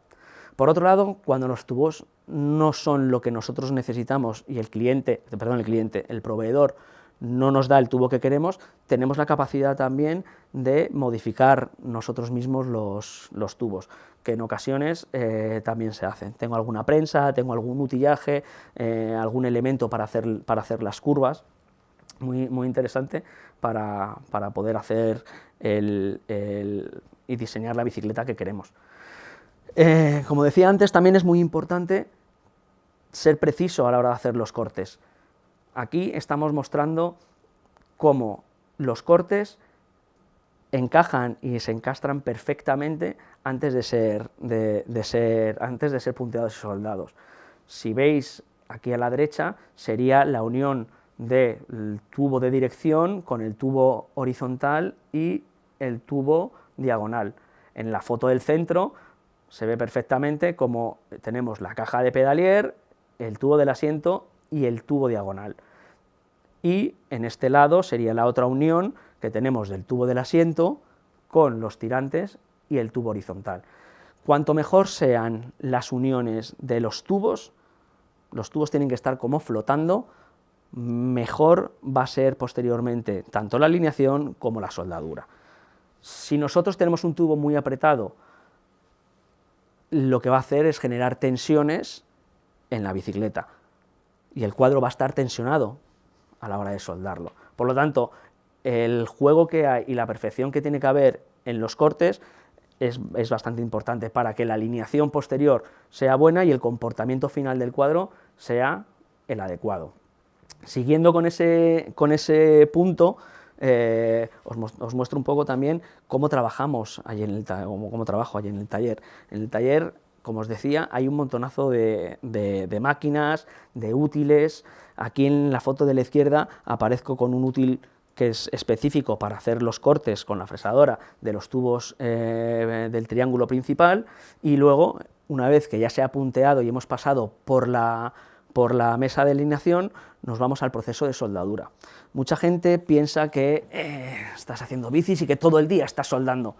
Por otro lado, cuando los tubos no son lo que nosotros necesitamos y el proveedor no nos da el tubo que queremos, tenemos la capacidad también de modificar nosotros mismos los tubos, que en ocasiones también se hacen. Tengo alguna prensa, tengo algún utillaje, algún elemento para hacer las curvas, muy interesante para poder hacer y diseñar la bicicleta que queremos. Como decía antes, también es muy importante ser preciso a la hora de hacer los cortes. Aquí estamos mostrando cómo los cortes encajan y se encastran perfectamente antes de ser punteados y soldados. Si veis aquí a la derecha, sería la unión del tubo de dirección con el tubo horizontal y el tubo diagonal. En la foto del centro se ve perfectamente cómo tenemos la caja de pedalier, el tubo del asiento y el tubo diagonal. Y en este lado sería la otra unión que tenemos del tubo del asiento con los tirantes y el tubo horizontal. Cuanto mejor sean las uniones de los tubos tienen que estar como flotando, mejor va a ser posteriormente tanto la alineación como la soldadura. Si nosotros tenemos un tubo muy apretado, lo que va a hacer es generar tensiones en la bicicleta y el cuadro va a estar tensionado a la hora de soldarlo. Por lo tanto, el juego que hay y la perfección que tiene que haber en los cortes es bastante importante para que la alineación posterior sea buena y el comportamiento final del cuadro sea el adecuado. Siguiendo con ese punto, os muestro un poco también cómo trabajamos allí cómo trabajo allí en el taller. En el taller, como os decía, hay un montonazo de máquinas, de útiles. Aquí en la foto de la izquierda aparezco con un útil que es específico para hacer los cortes con la fresadora de los tubos del triángulo principal, y luego, una vez que ya se ha punteado y hemos pasado por la mesa de alineación, nos vamos al proceso de soldadura. Mucha gente piensa que estás haciendo bicis y que todo el día estás soldando.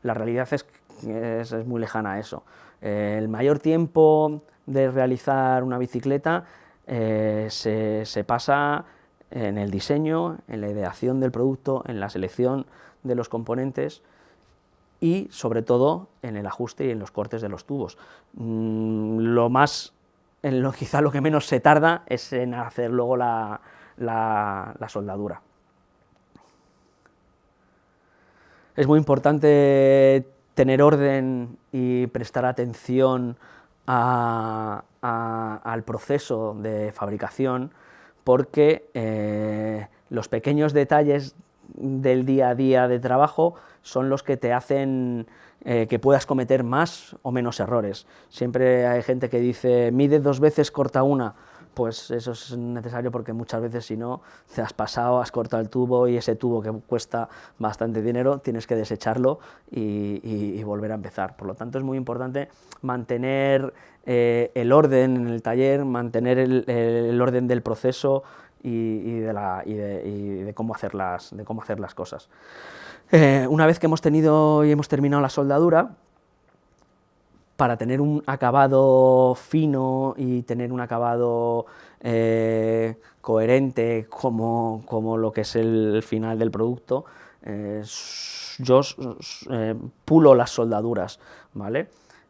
La realidad es muy lejana a eso. El mayor tiempo de realizar una bicicleta se pasa en el diseño, en la ideación del producto, en la selección de los componentes y, sobre todo, en el ajuste y en los cortes de los tubos. Quizá lo que menos se tarda es en hacer luego la soldadura. Es muy importante tener orden y prestar atención al proceso de fabricación, porque los pequeños detalles del día a día de trabajo son los que te hacen que puedas cometer más o menos errores. Siempre hay gente que dice, mide 2 veces, corta una. Pues eso es necesario porque muchas veces, si no, te has pasado, has cortado el tubo y ese tubo que cuesta bastante dinero tienes que desecharlo y volver a empezar. Por lo tanto, es muy importante mantener el orden en el taller, mantener el orden del proceso y de cómo hacer las cosas. Una vez que hemos tenido y hemos terminado la soldadura, para tener un acabado fino y tener un acabado coherente como lo que es el final del producto, yo pulo las soldaduras, ¿vale?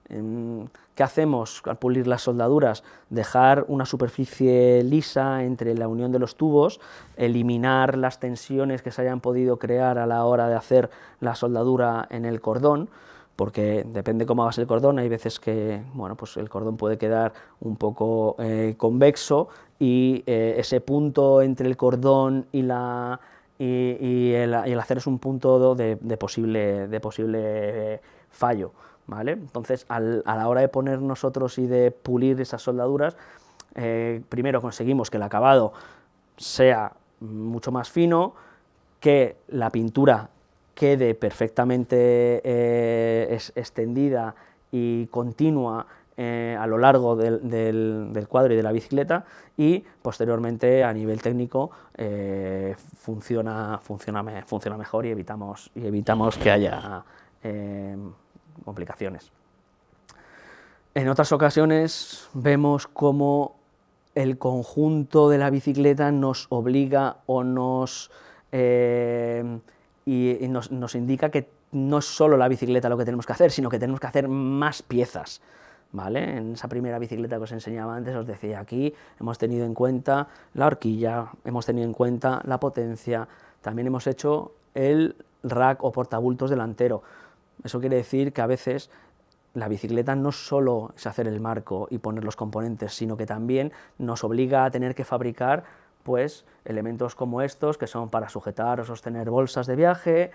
¿Qué hacemos al pulir las soldaduras? Dejar una superficie lisa entre la unión de los tubos, eliminar las tensiones que se hayan podido crear a la hora de hacer la soldadura en el cordón, porque depende cómo hagas el cordón, hay veces que pues el cordón puede quedar un poco convexo y ese punto entre el cordón y el hacer es un punto de posible fallo, ¿vale? Entonces, a la hora de poner nosotros y de pulir esas soldaduras, primero conseguimos que el acabado sea mucho más fino, que la pintura quede perfectamente extendida y continua a lo largo del cuadro y de la bicicleta, y posteriormente a nivel técnico funciona mejor y evitamos que haya complicaciones. En otras ocasiones vemos cómo el conjunto de la bicicleta nos obliga o nos indica que no es solo la bicicleta lo que tenemos que hacer, sino que tenemos que hacer más piezas, ¿vale? En esa primera bicicleta que os enseñaba antes, os decía, aquí hemos tenido en cuenta la horquilla, hemos tenido en cuenta la potencia, también hemos hecho el rack o portabultos delantero. Eso quiere decir que a veces la bicicleta no solo es hacer el marco y poner los componentes, sino que también nos obliga a tener que fabricar pues elementos como estos, que son para sujetar o sostener bolsas de viaje,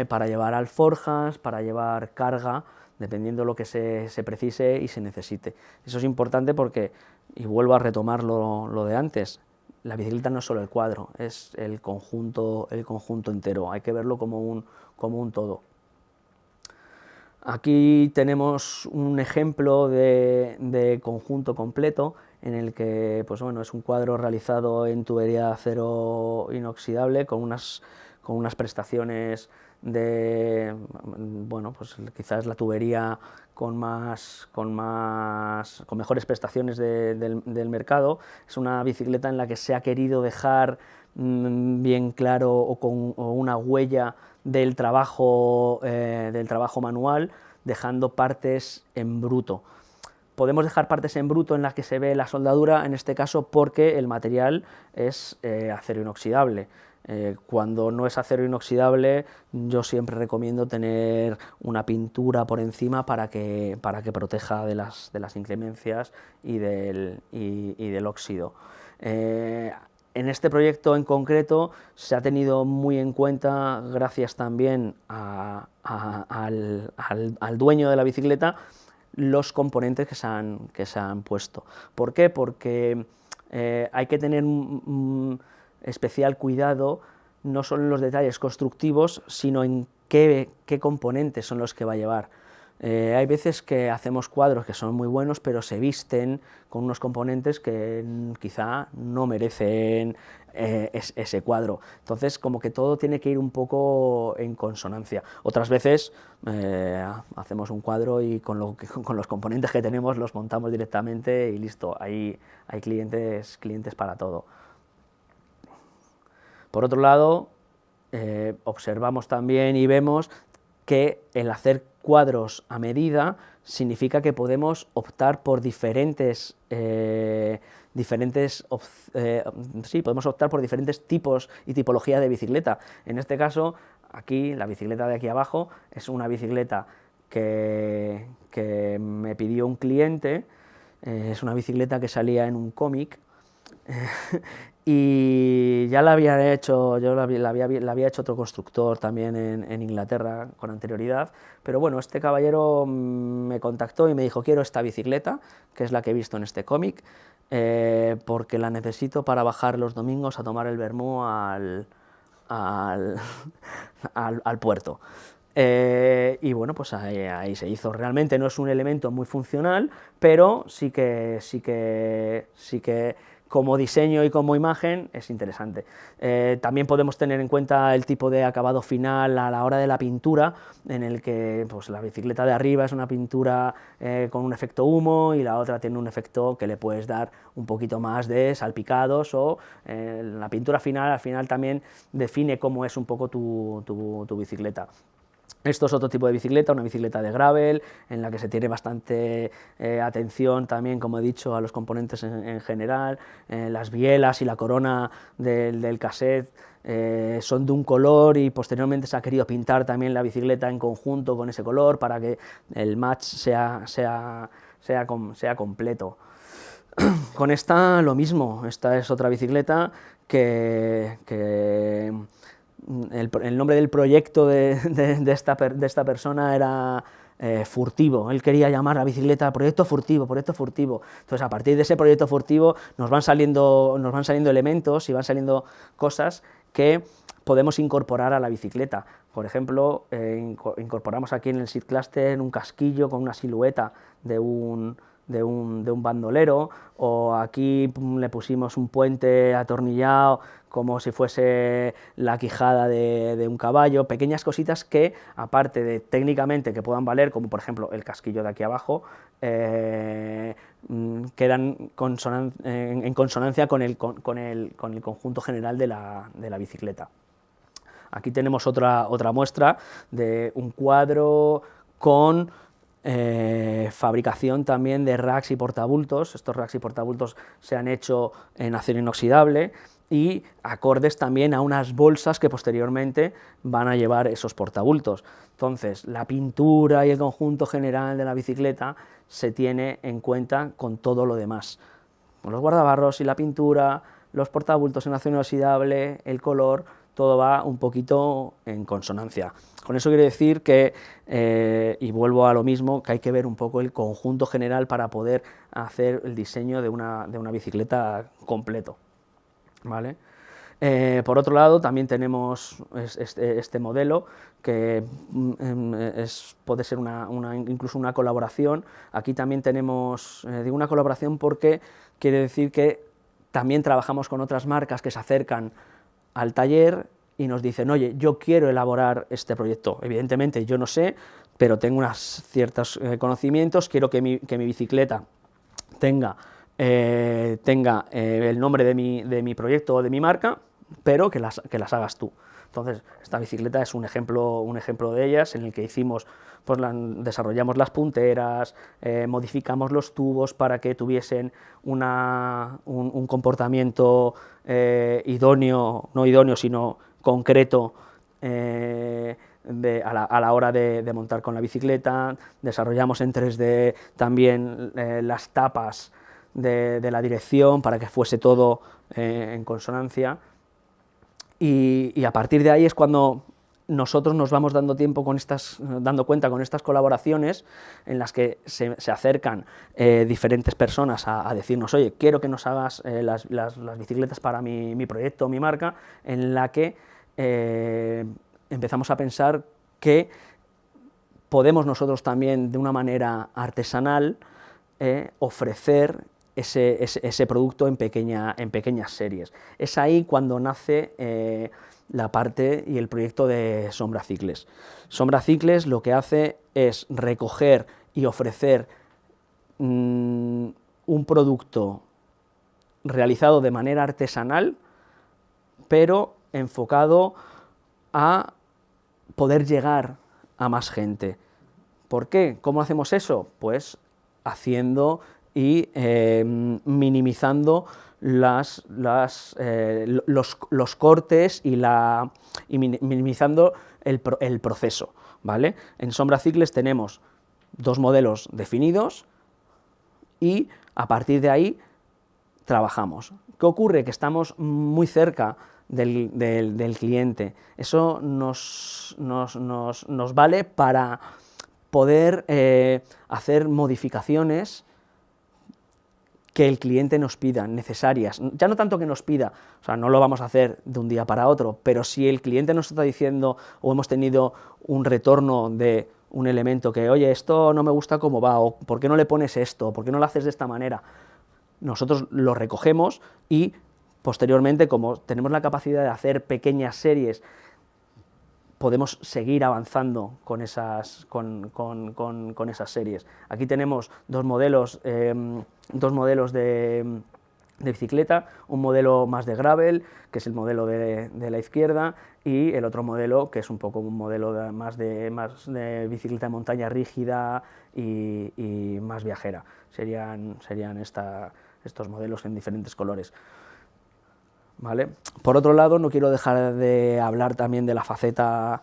para llevar alforjas, para llevar carga, dependiendo de lo que se precise y se necesite. Eso es importante porque, y vuelvo a retomar lo de antes, la bicicleta no es solo el cuadro, es el conjunto entero, hay que verlo como un todo. Aquí tenemos un ejemplo de conjunto completo en el que pues bueno, es un cuadro realizado en tubería de acero inoxidable con unas prestaciones de, bueno, pues quizás la tubería con mejores prestaciones del mercado. Es una bicicleta en la que se ha querido dejar bien claro o una huella del trabajo manual, dejando partes en bruto. Podemos dejar partes en bruto en las que se ve la soldadura, en este caso porque el material es acero inoxidable. Cuando no es acero inoxidable, yo siempre recomiendo tener una pintura por encima para que proteja de las inclemencias y del óxido. En este proyecto en concreto se ha tenido muy en cuenta, gracias también al dueño de la bicicleta, los componentes que se han puesto. ¿Por qué? Porque hay que tener especial cuidado no solo en los detalles constructivos, sino en qué componentes son los que va a llevar. Hay veces que hacemos cuadros que son muy buenos, pero se visten con unos componentes que quizá no merecen ese cuadro. Entonces, como que todo tiene que ir un poco en consonancia. Otras veces hacemos un cuadro y con los componentes que tenemos los montamos directamente y listo. Hay clientes para todo. Por otro lado, observamos también y vemos que el hacer cuadros a medida significa que podemos optar por diferentes tipos y tipología de bicicleta. En este caso, aquí, la bicicleta de aquí abajo, es una bicicleta que me pidió un cliente, es una bicicleta que salía en un cómic, y ya la había hecho, la había hecho otro constructor también en Inglaterra con anterioridad, pero bueno, este caballero me contactó y me dijo, quiero esta bicicleta, que es la que he visto en este cómic, porque la necesito para bajar los domingos a tomar el vermú al puerto. Y bueno, pues ahí se hizo. Realmente no es un elemento muy funcional, pero sí que como diseño y como imagen es interesante. También podemos tener en cuenta el tipo de acabado final a la hora de la pintura, en el que pues, la bicicleta de arriba es una pintura con un efecto humo y la otra tiene un efecto que le puedes dar un poquito más de salpicados, o la pintura final al final también define cómo es un poco tu bicicleta. Esto es otro tipo de bicicleta, una bicicleta de gravel, en la que se tiene bastante atención también, como he dicho, a los componentes en general. Las bielas y la corona del cassette son de un color, y posteriormente se ha querido pintar también la bicicleta en conjunto con ese color para que el match sea completo. Con esta lo mismo, esta es otra bicicleta que el nombre del proyecto de esta persona era furtivo. Él quería llamar a la bicicleta proyecto furtivo. Entonces, a partir de ese proyecto furtivo nos van saliendo elementos y van saliendo cosas que podemos incorporar a la bicicleta. Por ejemplo, incorporamos aquí en el Seat Cluster un casquillo con una silueta de un bandolero, o aquí le pusimos un puente atornillado como si fuese la quijada de un caballo. Pequeñas cositas que, aparte de técnicamente que puedan valer, como por ejemplo el casquillo de aquí abajo, quedan en consonancia con el conjunto general de la bicicleta. Aquí tenemos otra muestra de un cuadro con fabricación también de racks y portabultos. Estos racks y portabultos se han hecho en acero inoxidable y acordes también a unas bolsas que posteriormente van a llevar esos portabultos. Entonces, la pintura y el conjunto general de la bicicleta se tiene en cuenta con todo lo demás. Con los guardabarros y la pintura, los portabultos en acero inoxidable, el color, todo va un poquito en consonancia. Con eso quiero decir que, y vuelvo a lo mismo, que hay que ver un poco el conjunto general para poder hacer el diseño de una bicicleta completo, ¿vale? Por otro lado, también tenemos este modelo, que puede ser incluso una colaboración. Aquí también tenemos, digo una colaboración porque quiere decir que también trabajamos con otras marcas que se acercan al taller y nos dicen, oye, yo quiero elaborar este proyecto. Evidentemente yo no sé, pero tengo unos ciertos conocimientos, quiero que mi bicicleta tenga el nombre de mi proyecto o de mi marca, pero que las hagas tú. Entonces, esta bicicleta es un ejemplo de ellas, en el que hicimos, pues desarrollamos las punteras, modificamos los tubos para que tuviesen un comportamiento idóneo, no idóneo, sino concreto a la hora de montar con la bicicleta. Desarrollamos en 3D también las tapas de la dirección para que fuese todo en consonancia. Y a partir de ahí es cuando nosotros nos vamos dando cuenta con estas colaboraciones en las que se acercan diferentes personas a decirnos, oye, quiero que nos hagas las bicicletas para mi proyecto, mi marca, en la que empezamos a pensar que podemos nosotros también, de una manera artesanal, ofrecer ese producto en pequeñas series. Es ahí cuando nace la parte y el proyecto de Sombra Cycles. Sombra Cycles lo que hace es recoger y ofrecer un producto realizado de manera artesanal, pero enfocado a poder llegar a más gente. ¿Por qué? ¿Cómo hacemos eso? Pues haciendo y minimizando los cortes y minimizando el proceso, ¿vale? En Sombra Cycles tenemos dos modelos definidos y a partir de ahí trabajamos. ¿Qué ocurre? Que estamos muy cerca del cliente. Eso nos vale para poder hacer modificaciones que el cliente nos pida, necesarias. Ya no tanto que nos pida, o sea, no lo vamos a hacer de un día para otro, pero si el cliente nos está diciendo o hemos tenido un retorno de un elemento que, oye, esto no me gusta cómo va, o ¿por qué no le pones esto? ¿Por qué no lo haces de esta manera? Nosotros lo recogemos y posteriormente, como tenemos la capacidad de hacer pequeñas series, podemos seguir avanzando con esas series. Aquí tenemos dos modelos de bicicleta, un modelo más de gravel, que es el modelo de la izquierda, y el otro modelo, que es un poco un modelo más de bicicleta de montaña rígida y más viajera. Serían estos modelos en diferentes colores. ¿Vale? Por otro lado, no quiero dejar de hablar también de la faceta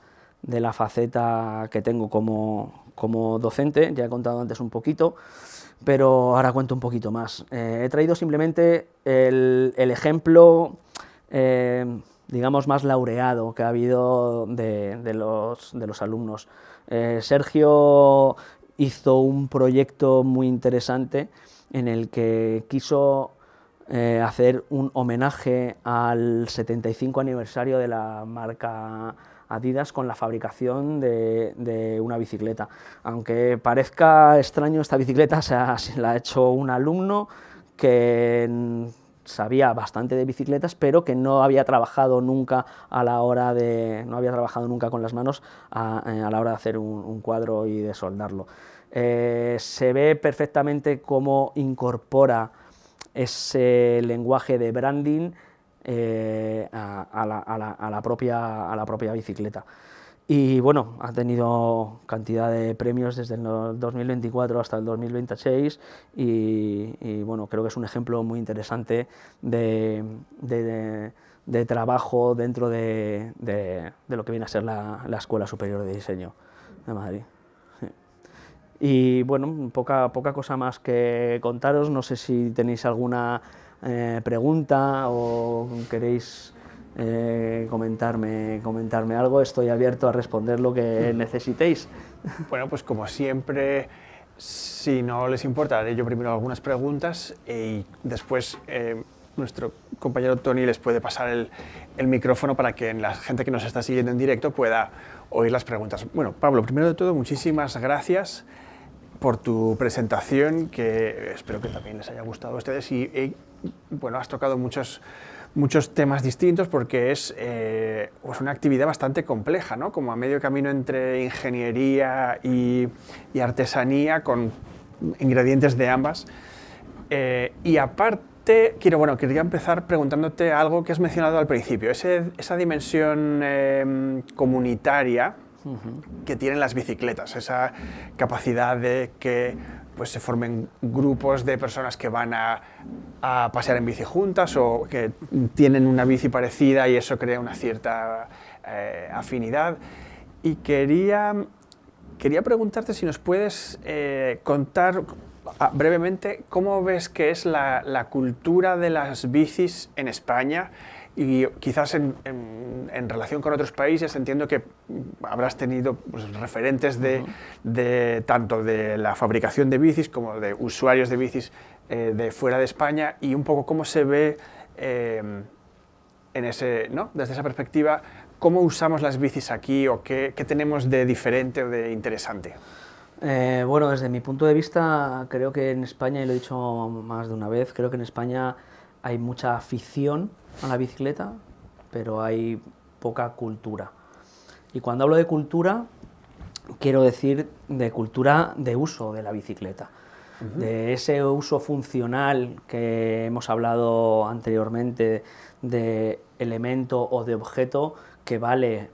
que tengo como docente. Ya he contado antes un poquito, pero ahora cuento un poquito más. He traído simplemente el ejemplo, digamos, más laureado que ha habido de los alumnos. Sergio hizo un proyecto muy interesante en el que quiso hacer un homenaje al 75 aniversario de la marca Adidas con la fabricación de una bicicleta. Aunque parezca extraño, esta bicicleta se la ha hecho un alumno que sabía bastante de bicicletas, pero que no había trabajado nunca con las manos a la hora de hacer un cuadro y de soldarlo. Se ve perfectamente cómo incorpora ese lenguaje de branding a la propia bicicleta. Y bueno, ha tenido cantidad de premios desde el 2024 hasta el 2026 y bueno, creo que es un ejemplo muy interesante de trabajo dentro de lo que viene a ser la Escuela Superior de Diseño de Madrid. Y bueno, poca cosa más que contaros, no sé si tenéis alguna pregunta o queréis comentarme algo, estoy abierto a responder lo que necesitéis. Bueno, pues como siempre, si no les importa, haré yo primero algunas preguntas y después nuestro compañero Tony les puede pasar el micrófono para que la gente que nos está siguiendo en directo pueda oír las preguntas. Bueno, Pablo, primero de todo, muchísimas gracias por tu presentación, que espero que también les haya gustado a ustedes y bueno, has tocado muchos temas distintos porque es pues una actividad bastante compleja, ¿no? Como a medio camino entre ingeniería y artesanía, con ingredientes de ambas. Y aparte, quería empezar preguntándote algo que has mencionado al principio, esa dimensión comunitaria que tienen las bicicletas, esa capacidad de que pues, se formen grupos de personas que van a pasear en bici juntas o que tienen una bici parecida y eso crea una cierta afinidad. Y quería preguntarte si nos puedes contar brevemente cómo ves que es la cultura de las bicis en España y quizás en relación con otros países. Entiendo que habrás tenido pues, referentes de tanto de la fabricación de bicis como de usuarios de bicis de fuera de España y un poco cómo se ve desde esa perspectiva, cómo usamos las bicis aquí o qué tenemos de diferente o de interesante. Bueno, desde mi punto de vista, creo que en España, y lo he dicho más de una vez, creo que en España hay mucha afición a la bicicleta, pero hay poca cultura. Y cuando hablo de cultura, quiero decir de cultura de uso de la bicicleta, de ese uso funcional que hemos hablado anteriormente, de elemento o de objeto que vale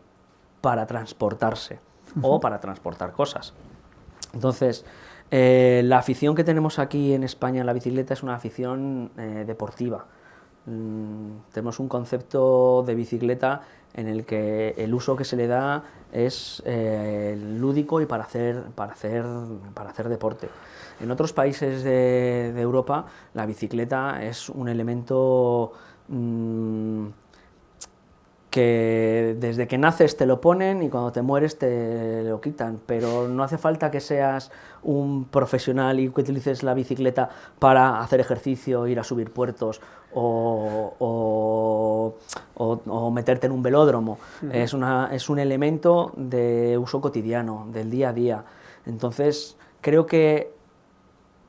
para transportarse o para transportar cosas. Entonces, la afición que tenemos aquí en España a la bicicleta es una afición deportiva. Tenemos un concepto de bicicleta en el que el uso que se le da es lúdico y para hacer deporte. En otros países de Europa la bicicleta es un elemento que desde que naces te lo ponen y cuando te mueres te lo quitan, pero no hace falta que seas un profesional y que utilices la bicicleta para hacer ejercicio, ir a subir puertos o meterte en un velódromo. Es un elemento de uso cotidiano, del día a día. Entonces, creo que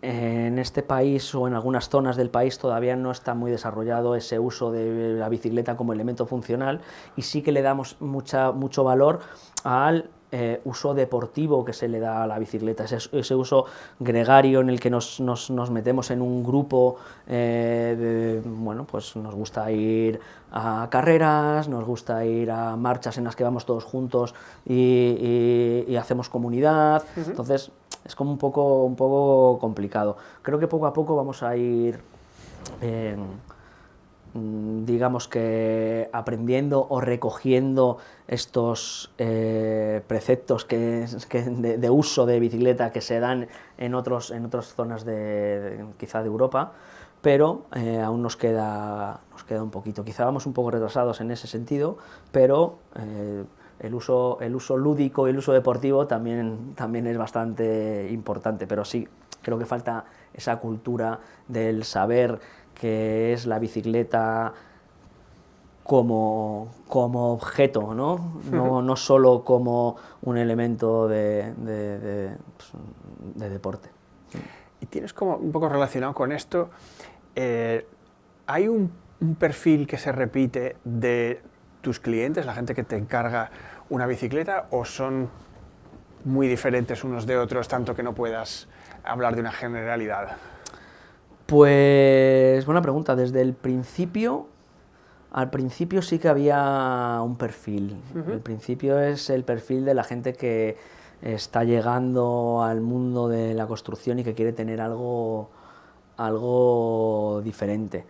en este país o en algunas zonas del país todavía no está muy desarrollado ese uso de la bicicleta como elemento funcional y sí que le damos mucho valor al uso deportivo que se le da a la bicicleta, ese uso gregario en el que nos metemos en un grupo, bueno, pues nos gusta ir a carreras, nos gusta ir a marchas en las que vamos todos juntos y hacemos comunidad. Entonces es como un poco complicado. Creo que poco a poco vamos a ir digamos que aprendiendo o recogiendo estos preceptos de uso de bicicleta que se dan en otras zonas quizá de Europa, pero aún nos queda un poquito. Quizá vamos un poco retrasados en ese sentido, pero el uso lúdico y el uso deportivo también es bastante importante, pero sí, creo que falta esa cultura del saber que es la bicicleta como objeto, ¿no? No solo como un elemento de deporte. Y tienes como un poco relacionado con esto, ¿hay un perfil que se repite de tus clientes, la gente que te encarga una bicicleta, o son muy diferentes unos de otros, tanto que no puedas hablar de una generalidad? Pues buena pregunta. Desde el principio, al principio sí que había un perfil. El principio es el perfil de la gente que está llegando al mundo de la construcción y que quiere tener algo diferente.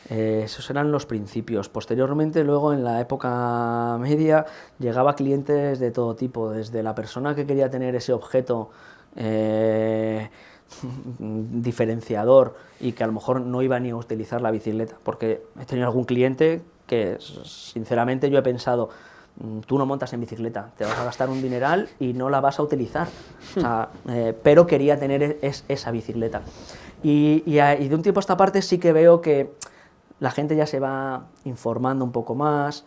Esos eran los principios. Posteriormente, luego en la época media, llegaba clientes de todo tipo, desde la persona que quería tener ese objeto diferenciador y que a lo mejor no iba ni a utilizar la bicicleta, porque he tenido algún cliente que sinceramente yo he pensado, tú no montas en bicicleta, te vas a gastar un dineral y no la vas a utilizar, o sea, pero quería tener esa bicicleta. Y de un tiempo a esta parte sí que veo que la gente ya se va informando un poco más,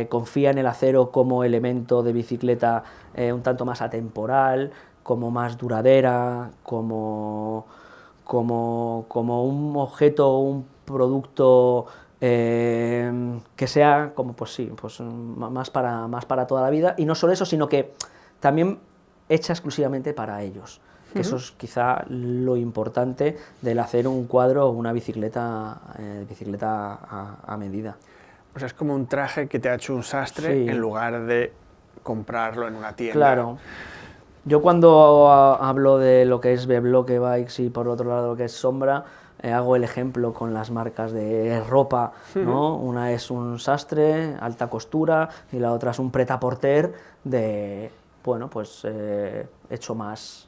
confía en el acero como elemento de bicicleta un tanto más atemporal, como más duradera, como un objeto, un producto que sea como pues sí, pues más para toda la vida, y no solo eso, sino que también hecha exclusivamente para ellos. Que eso es quizá lo importante del hacer un cuadro o una bicicleta a medida. O sea, es como un traje que te ha hecho un sastre Sí. en lugar de comprarlo en una tienda. Claro. Yo cuando hablo de lo que es B-Bloque Bikes y por otro lado lo que es Sombra, hago el ejemplo con las marcas de ropa, ¿no? Una es un sastre, alta costura, y la otra es un pret-à-porter de, bueno, pues hecho más,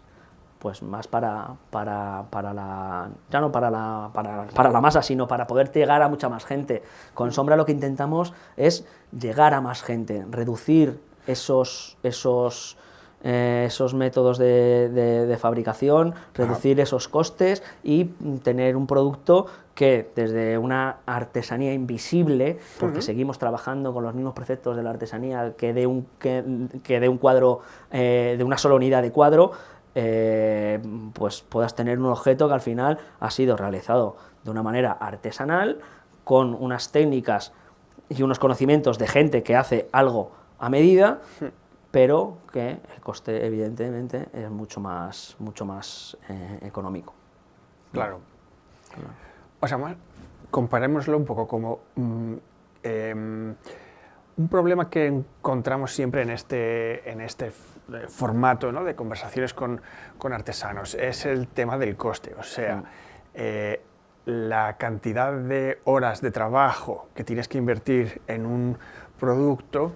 pues más para la, ya no para la masa, sino para poder llegar a mucha más gente. Con Sombra lo que intentamos es llegar a más gente, reducir esos métodos de fabricación, reducir esos costes y tener un producto que desde una artesanía invisible, porque seguimos trabajando con los mismos preceptos de la artesanía que de un cuadro, de una sola unidad de cuadro, pues puedas tener un objeto que al final ha sido realizado de una manera artesanal, con unas técnicas y unos conocimientos de gente que hace algo a medida, pero que el coste evidentemente es mucho más económico. Claro. O sea, comparémoslo un poco como un problema que encontramos siempre en este formato, ¿no?, de conversaciones con artesanos, es el tema del coste. O sea, la cantidad de horas de trabajo que tienes que invertir en un producto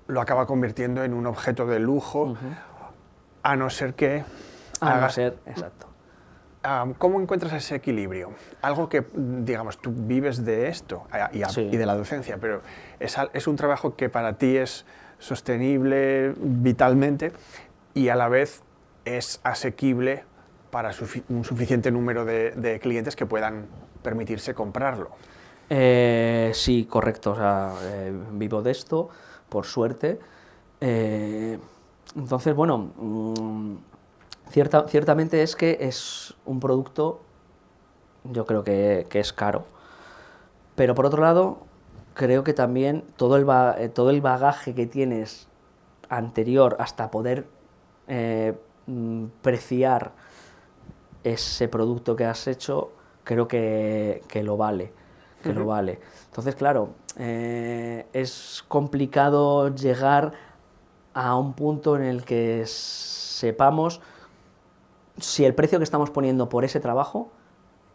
lo acaba convirtiendo en un objeto de lujo, a no ser que hagas... Exacto. ¿Cómo encuentras ese equilibrio? Algo que, digamos, tú vives de esto y de la docencia, pero es un trabajo que para ti es sostenible vitalmente y a la vez es asequible para un suficiente número de clientes que puedan permitirse comprarlo. Sí, correcto. O sea, vivo de esto, por suerte. Entonces, bueno, ciertamente es que es un producto, yo creo que es caro. Pero por otro lado, creo que también todo el bagaje que tienes anterior hasta poder preciar ese producto que has hecho, creo que lo vale. Lo vale. Entonces, claro, es complicado llegar a un punto en el que sepamos si el precio que estamos poniendo por ese trabajo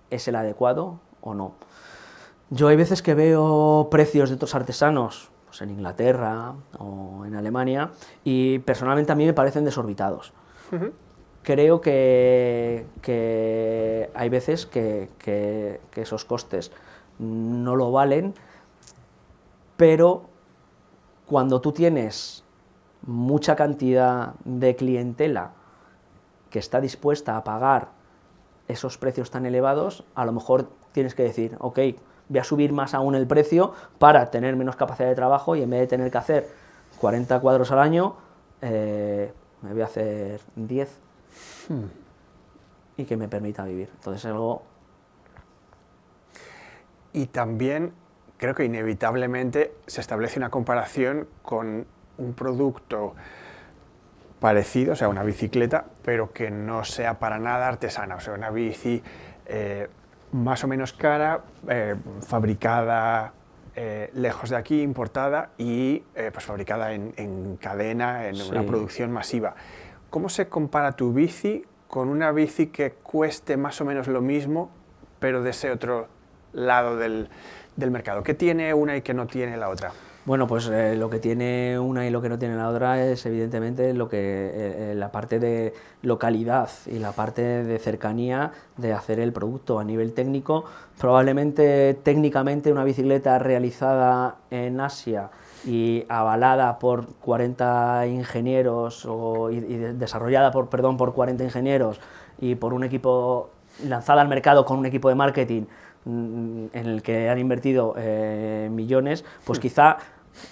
es el adecuado o no. Yo hay veces que veo precios de otros artesanos, pues en Inglaterra o en Alemania, y personalmente a mí me parecen desorbitados. Creo que hay veces que esos costes no lo valen, pero cuando tú tienes mucha cantidad de clientela que está dispuesta a pagar esos precios tan elevados, a lo mejor tienes que decir, ok, voy a subir más aún el precio para tener menos capacidad de trabajo y en vez de tener que hacer 40 cuadros al año, me voy a hacer 10 y que me permita vivir. Entonces algo... Y también creo que inevitablemente se establece una comparación con un producto parecido, o sea, una bicicleta, pero que no sea para nada artesana, o sea, una bici más o menos cara, fabricada lejos de aquí, importada y pues fabricada en cadena, en una producción masiva. ¿Cómo se compara tu bici con una bici que cueste más o menos lo mismo, pero de ese otro lado del mercado? ¿Qué tiene una y qué no tiene la otra? Bueno, pues lo que tiene una y lo que no tiene la otra es evidentemente la parte de localidad y la parte de cercanía de hacer el producto a nivel técnico. Probablemente técnicamente una bicicleta realizada en Asia y avalada por 40 ingenieros y desarrollada por 40 ingenieros y por un equipo, lanzada al mercado con un equipo de marketing en el que han invertido millones, pues quizá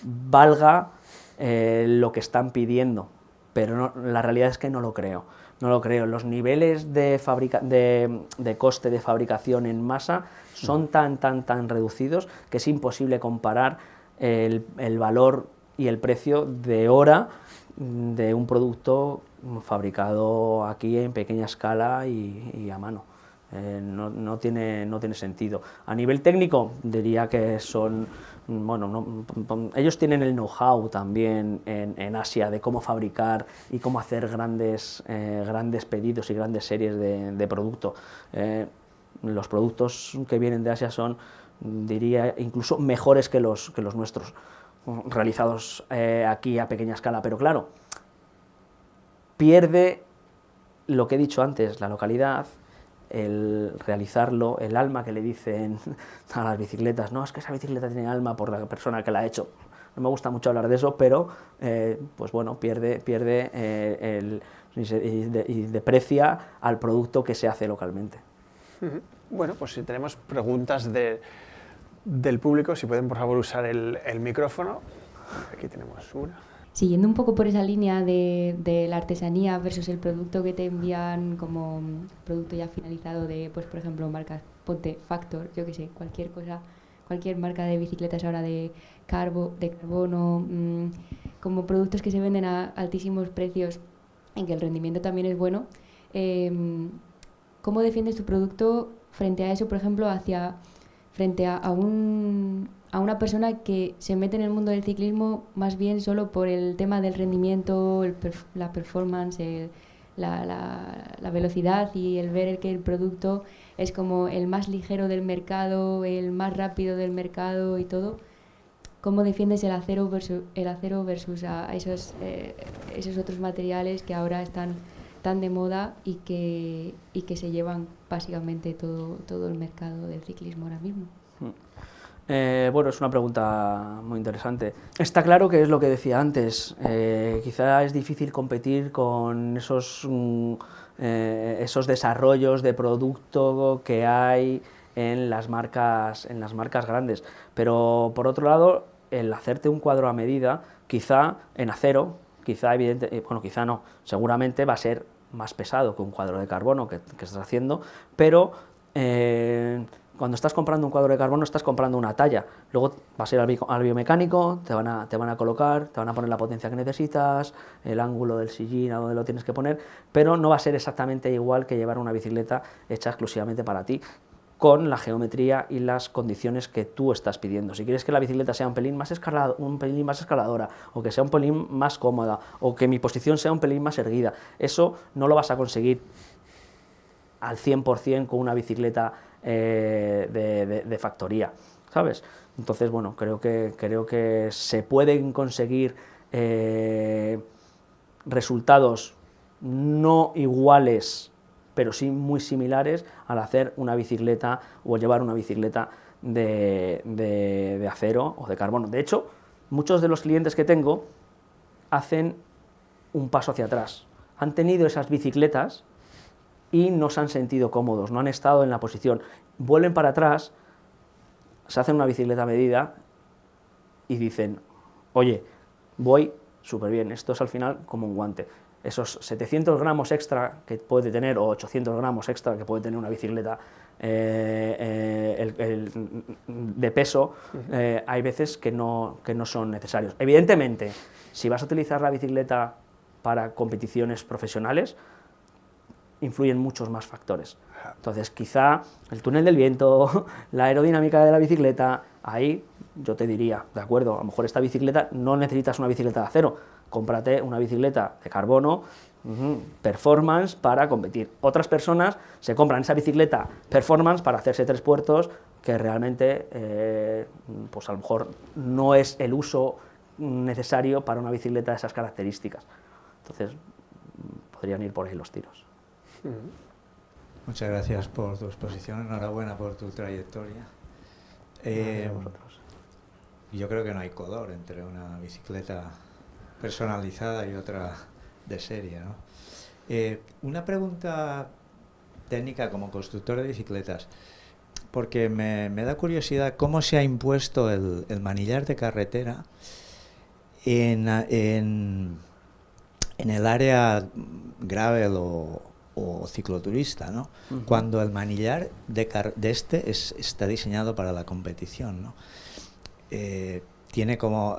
valga lo que están pidiendo, pero no, la realidad es que no lo creo. No lo creo. Los niveles de coste de fabricación en masa son tan reducidos que es imposible comparar el valor y el precio de hora de un producto fabricado aquí en pequeña escala y a mano. No tiene sentido. A nivel técnico diría que son, bueno, ellos tienen el know-how también en Asia de cómo fabricar y cómo hacer grandes pedidos y grandes series de producto. Los productos que vienen de Asia son, diría, incluso mejores que los nuestros, realizados aquí a pequeña escala, pero claro, pierde lo que he dicho antes, la localidad, el realizarlo, el alma que le dicen a las bicicletas. No, es que esa bicicleta tiene alma por la persona que la ha hecho. No me gusta mucho hablar de eso, pero pues bueno, pierde y deprecia al producto que se hace localmente. Bueno, pues si tenemos preguntas del público, si pueden por favor usar el micrófono. Aquí tenemos una. Siguiendo un poco por esa línea de la artesanía versus el producto que te envían como producto ya finalizado de, pues por ejemplo, marcas, ponte Factor, yo que sé, cualquier cosa, cualquier marca de bicicletas ahora de carbono, como productos que se venden a altísimos precios en que el rendimiento también es bueno. ¿Cómo defiendes tu producto frente a eso, por ejemplo, frente a una persona que se mete en el mundo del ciclismo más bien solo por el tema del rendimiento, la performance, la velocidad y el ver que el producto es como el más ligero del mercado, el más rápido del mercado y todo? ¿Cómo defiendes el acero versus a esos otros materiales que ahora están tan de moda y que se llevan básicamente todo el mercado del ciclismo ahora mismo? Bueno, es una pregunta muy interesante. Está claro que es lo que decía antes, quizá es difícil competir con esos desarrollos de producto que hay en las marcas grandes, pero por otro lado, el hacerte un cuadro a medida, quizá en acero, quizá no, seguramente va a ser más pesado que un cuadro de carbono que estás haciendo, pero cuando estás comprando un cuadro de carbono estás comprando una talla, luego vas a ir al biomecánico, te van a colocar, te van a poner la potencia que necesitas, el ángulo del sillín a donde lo tienes que poner, pero no va a ser exactamente igual que llevar una bicicleta hecha exclusivamente para ti, con la geometría y las condiciones que tú estás pidiendo. Si quieres que la bicicleta sea un pelín más escaladora, o que sea un pelín más cómoda, o que mi posición sea un pelín más erguida, eso no lo vas a conseguir al 100% con una bicicleta de factoría, ¿sabes? Entonces, bueno, creo que se pueden conseguir resultados no iguales, pero sí muy similares al hacer una bicicleta o llevar una bicicleta de acero o de carbono. De hecho, muchos de los clientes que tengo hacen un paso hacia atrás. Han tenido esas bicicletas y no se han sentido cómodos, no han estado en la posición. Vuelven para atrás, se hacen una bicicleta a medida y dicen, oye, voy súper bien, esto es al final como un guante. Esos 700 gramos extra que puede tener, o 800 gramos extra que puede tener una bicicleta de peso, hay veces que no son necesarios. Evidentemente, si vas a utilizar la bicicleta para competiciones profesionales, influyen muchos más factores. Entonces, quizá el túnel del viento, la aerodinámica de la bicicleta, ahí yo te diría, de acuerdo, a lo mejor esta bicicleta no necesitas una bicicleta de acero, cómprate una bicicleta de carbono, performance para competir. Otras personas se compran esa bicicleta performance para hacerse 3 puertos, que realmente pues a lo mejor no es el uso necesario para una bicicleta de esas características. Entonces, podrían ir por ahí los tiros. Muchas gracias por tu exposición, enhorabuena por tu trayectoria. Yo creo que no hay color entre una bicicleta personalizada y otra de serie, ¿no? Una pregunta técnica como constructor de bicicletas, porque me da curiosidad cómo se ha impuesto el manillar de carretera en el área gravel o cicloturista, ¿no? Cuando el manillar está diseñado para la competición, ¿no? Tiene como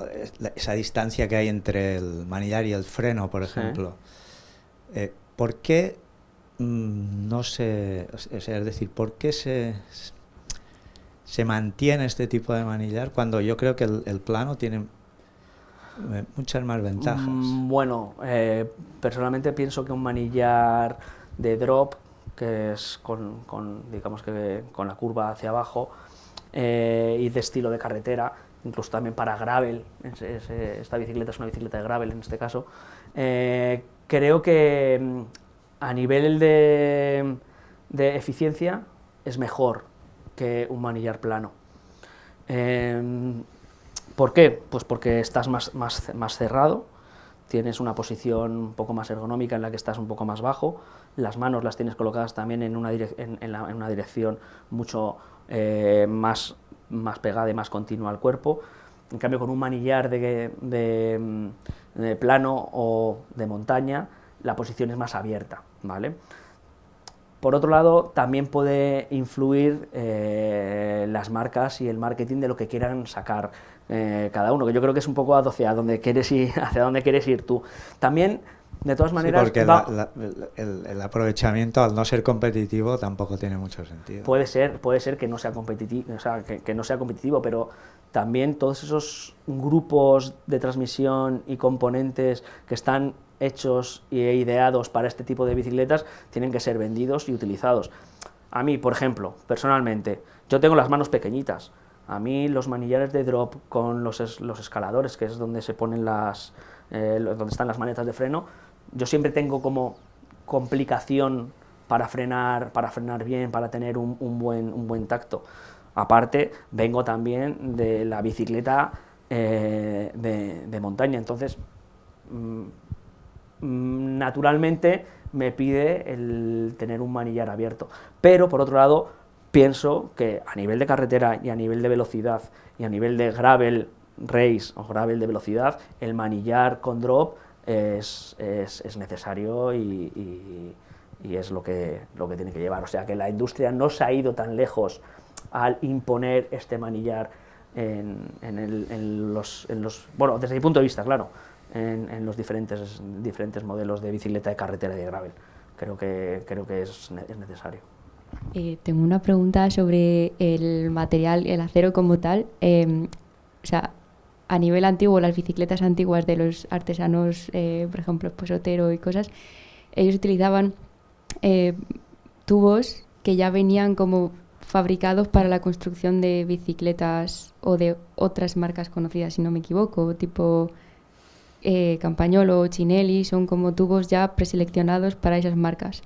esa distancia que hay entre el manillar y el freno, por ejemplo. ¿Por qué no se... O sea, es decir, ¿por qué se mantiene este tipo de manillar cuando yo creo que el plano tiene muchas más ventajas? Bueno, personalmente pienso que un manillar de drop, que es digamos que con la curva hacia abajo, y de estilo de carretera, incluso también para gravel, esta bicicleta es una bicicleta de gravel en este caso, creo que a nivel de eficiencia es mejor que un manillar plano. ¿Por qué? Pues porque estás más cerrado, tienes una posición un poco más ergonómica en la que estás un poco más bajo, las manos las tienes colocadas también en una dirección mucho más pegada y más continua al cuerpo. En cambio, con un manillar de plano o de montaña, la posición es más abierta, ¿vale? Por otro lado, también puede influir las marcas y el marketing de lo que quieran sacar cada uno, que yo creo que es un poco hacia dónde quieres ir tú. También, de todas maneras... Sí, porque el aprovechamiento, al no ser competitivo, tampoco tiene mucho sentido. Puede ser que no sea competitivo, o sea, que no sea competitivo, pero también todos esos grupos de transmisión y componentes que están hechos e ideados para este tipo de bicicletas tienen que ser vendidos y utilizados. A mí, por ejemplo, personalmente, yo tengo las manos pequeñitas. A mí los manillares de drop con los escaladores, que es donde se ponen donde están las manetas de freno, yo siempre tengo como complicación para frenar bien, para tener un buen tacto. Aparte, vengo también de la bicicleta de montaña, entonces naturalmente me pide el tener un manillar abierto, pero por otro lado pienso que a nivel de carretera y a nivel de velocidad y a nivel de gravel race o gravel de velocidad, el manillar con drop es necesario y es lo que tiene que llevar. O sea que la industria no se ha ido tan lejos al imponer este manillar bueno, desde mi punto de vista, claro, en los diferentes modelos de bicicleta de carretera y de gravel. Creo que es necesario. Tengo una pregunta sobre el material, el acero como tal. O sea, a nivel antiguo, las bicicletas antiguas de los artesanos, por ejemplo, pues Otero y cosas, ellos utilizaban tubos que ya venían como fabricados para la construcción de bicicletas o de otras marcas conocidas, si no me equivoco, tipo Campagnolo o Cinelli, son como tubos ya preseleccionados para esas marcas.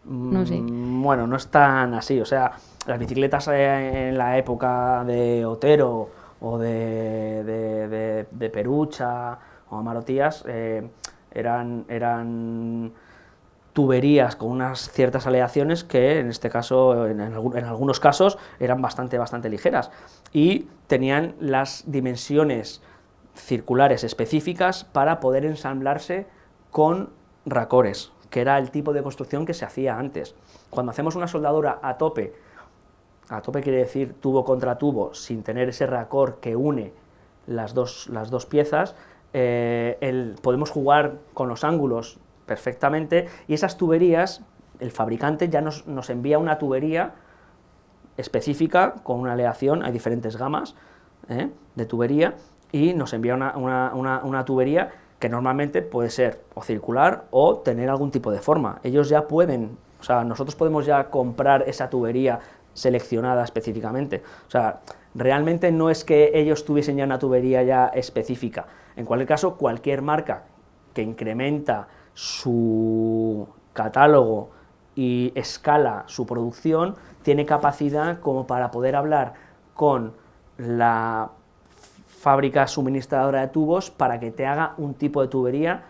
No sé. Bueno, no es tan así, o sea, las bicicletas en la época de Otero o de Perucha o Amarotías eran tuberías con unas ciertas aleaciones que en este caso, en algunos casos, eran bastante ligeras y tenían las dimensiones circulares específicas para poder ensamblarse con racores, que era el tipo de construcción que se hacía antes. Cuando hacemos una soldadura a tope quiere decir tubo contra tubo, sin tener ese racor que une las dos piezas, podemos jugar con los ángulos perfectamente, y esas tuberías, el fabricante ya nos envía una tubería específica con una aleación, hay diferentes gamas de tubería, y nos envía una tubería que normalmente puede ser o circular o tener algún tipo de forma. Ellos ya pueden, o sea, nosotros podemos ya comprar esa tubería seleccionada específicamente. O sea, realmente no es que ellos tuviesen ya una tubería ya específica. En cualquier caso, cualquier marca que incrementa su catálogo y escala su producción tiene capacidad como para poder hablar con la fábrica suministradora de tubos para que te haga un tipo de tubería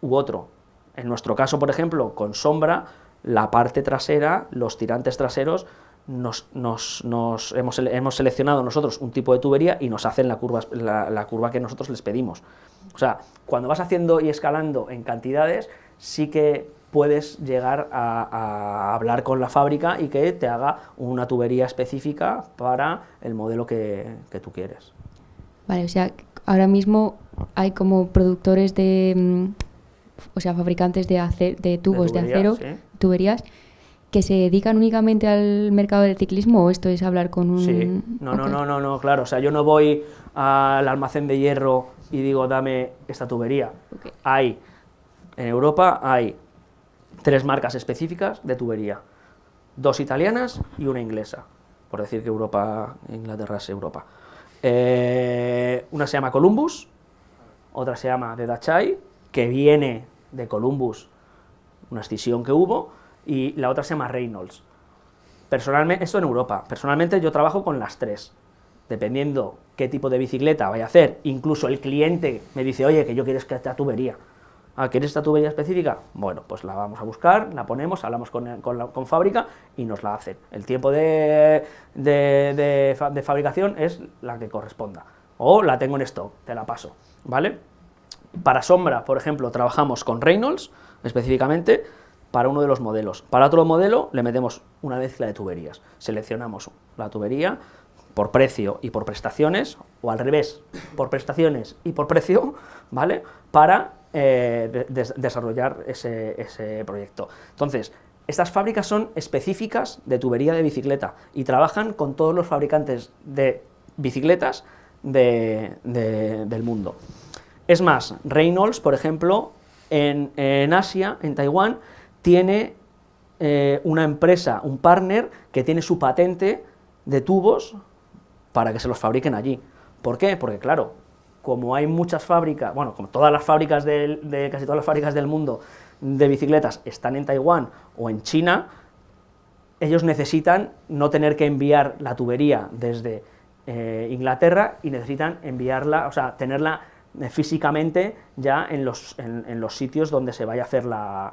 u otro. En nuestro caso, por ejemplo, con Sombra, la parte trasera, los tirantes traseros, hemos seleccionado nosotros un tipo de tubería y nos hacen la curva que nosotros les pedimos. O sea, cuando vas haciendo y escalando en cantidades, sí que puedes llegar a hablar con la fábrica y que te haga una tubería específica para el modelo que tú quieres. Vale, o sea, ahora mismo hay como productores o sea, fabricantes de tubos de acero, ¿sí? Tuberías, que se dedican únicamente al mercado del ciclismo, o esto es hablar con un... Sí, no, claro, o sea, yo no voy al almacén de hierro y digo, dame esta tubería. Okay. En Europa hay 3 marcas específicas de tubería, 2 italianas y una inglesa, por decir que Inglaterra es Europa. Una se llama Columbus, otra se llama de Dachai, que viene de Columbus, una escisión que hubo, y la otra se llama Reynolds. Personalmente, esto en Europa, personalmente yo trabajo con las 3, dependiendo qué tipo de bicicleta vaya a hacer, incluso el cliente me dice, oye, que yo quiero esta tubería. ¿Quieres esta tubería específica? Bueno, pues la vamos a buscar, la ponemos, hablamos con fábrica y nos la hacen. El tiempo de fabricación es la que corresponda. O la tengo en stock, te la paso, ¿vale? Para Sombra, por ejemplo, trabajamos con Reynolds, específicamente, para uno de los modelos. Para otro modelo le metemos una mezcla de tuberías. Seleccionamos la tubería por precio y por prestaciones, o al revés, por prestaciones y por precio, ¿vale? Para desarrollar ese proyecto. Entonces, estas fábricas son específicas de tubería de bicicleta y trabajan con todos los fabricantes de bicicletas del mundo. Es más, Reynolds, por ejemplo, en Asia, en Taiwán, tiene una empresa, un partner, que tiene su patente de tubos para que se los fabriquen allí. ¿Por qué? Porque, claro, como hay muchas fábricas, bueno, como todas las fábricas casi todas las fábricas del mundo de bicicletas están en Taiwán o en China, ellos necesitan no tener que enviar la tubería desde Inglaterra y necesitan enviarla, o sea, tenerla físicamente ya en los sitios donde se vaya a hacer la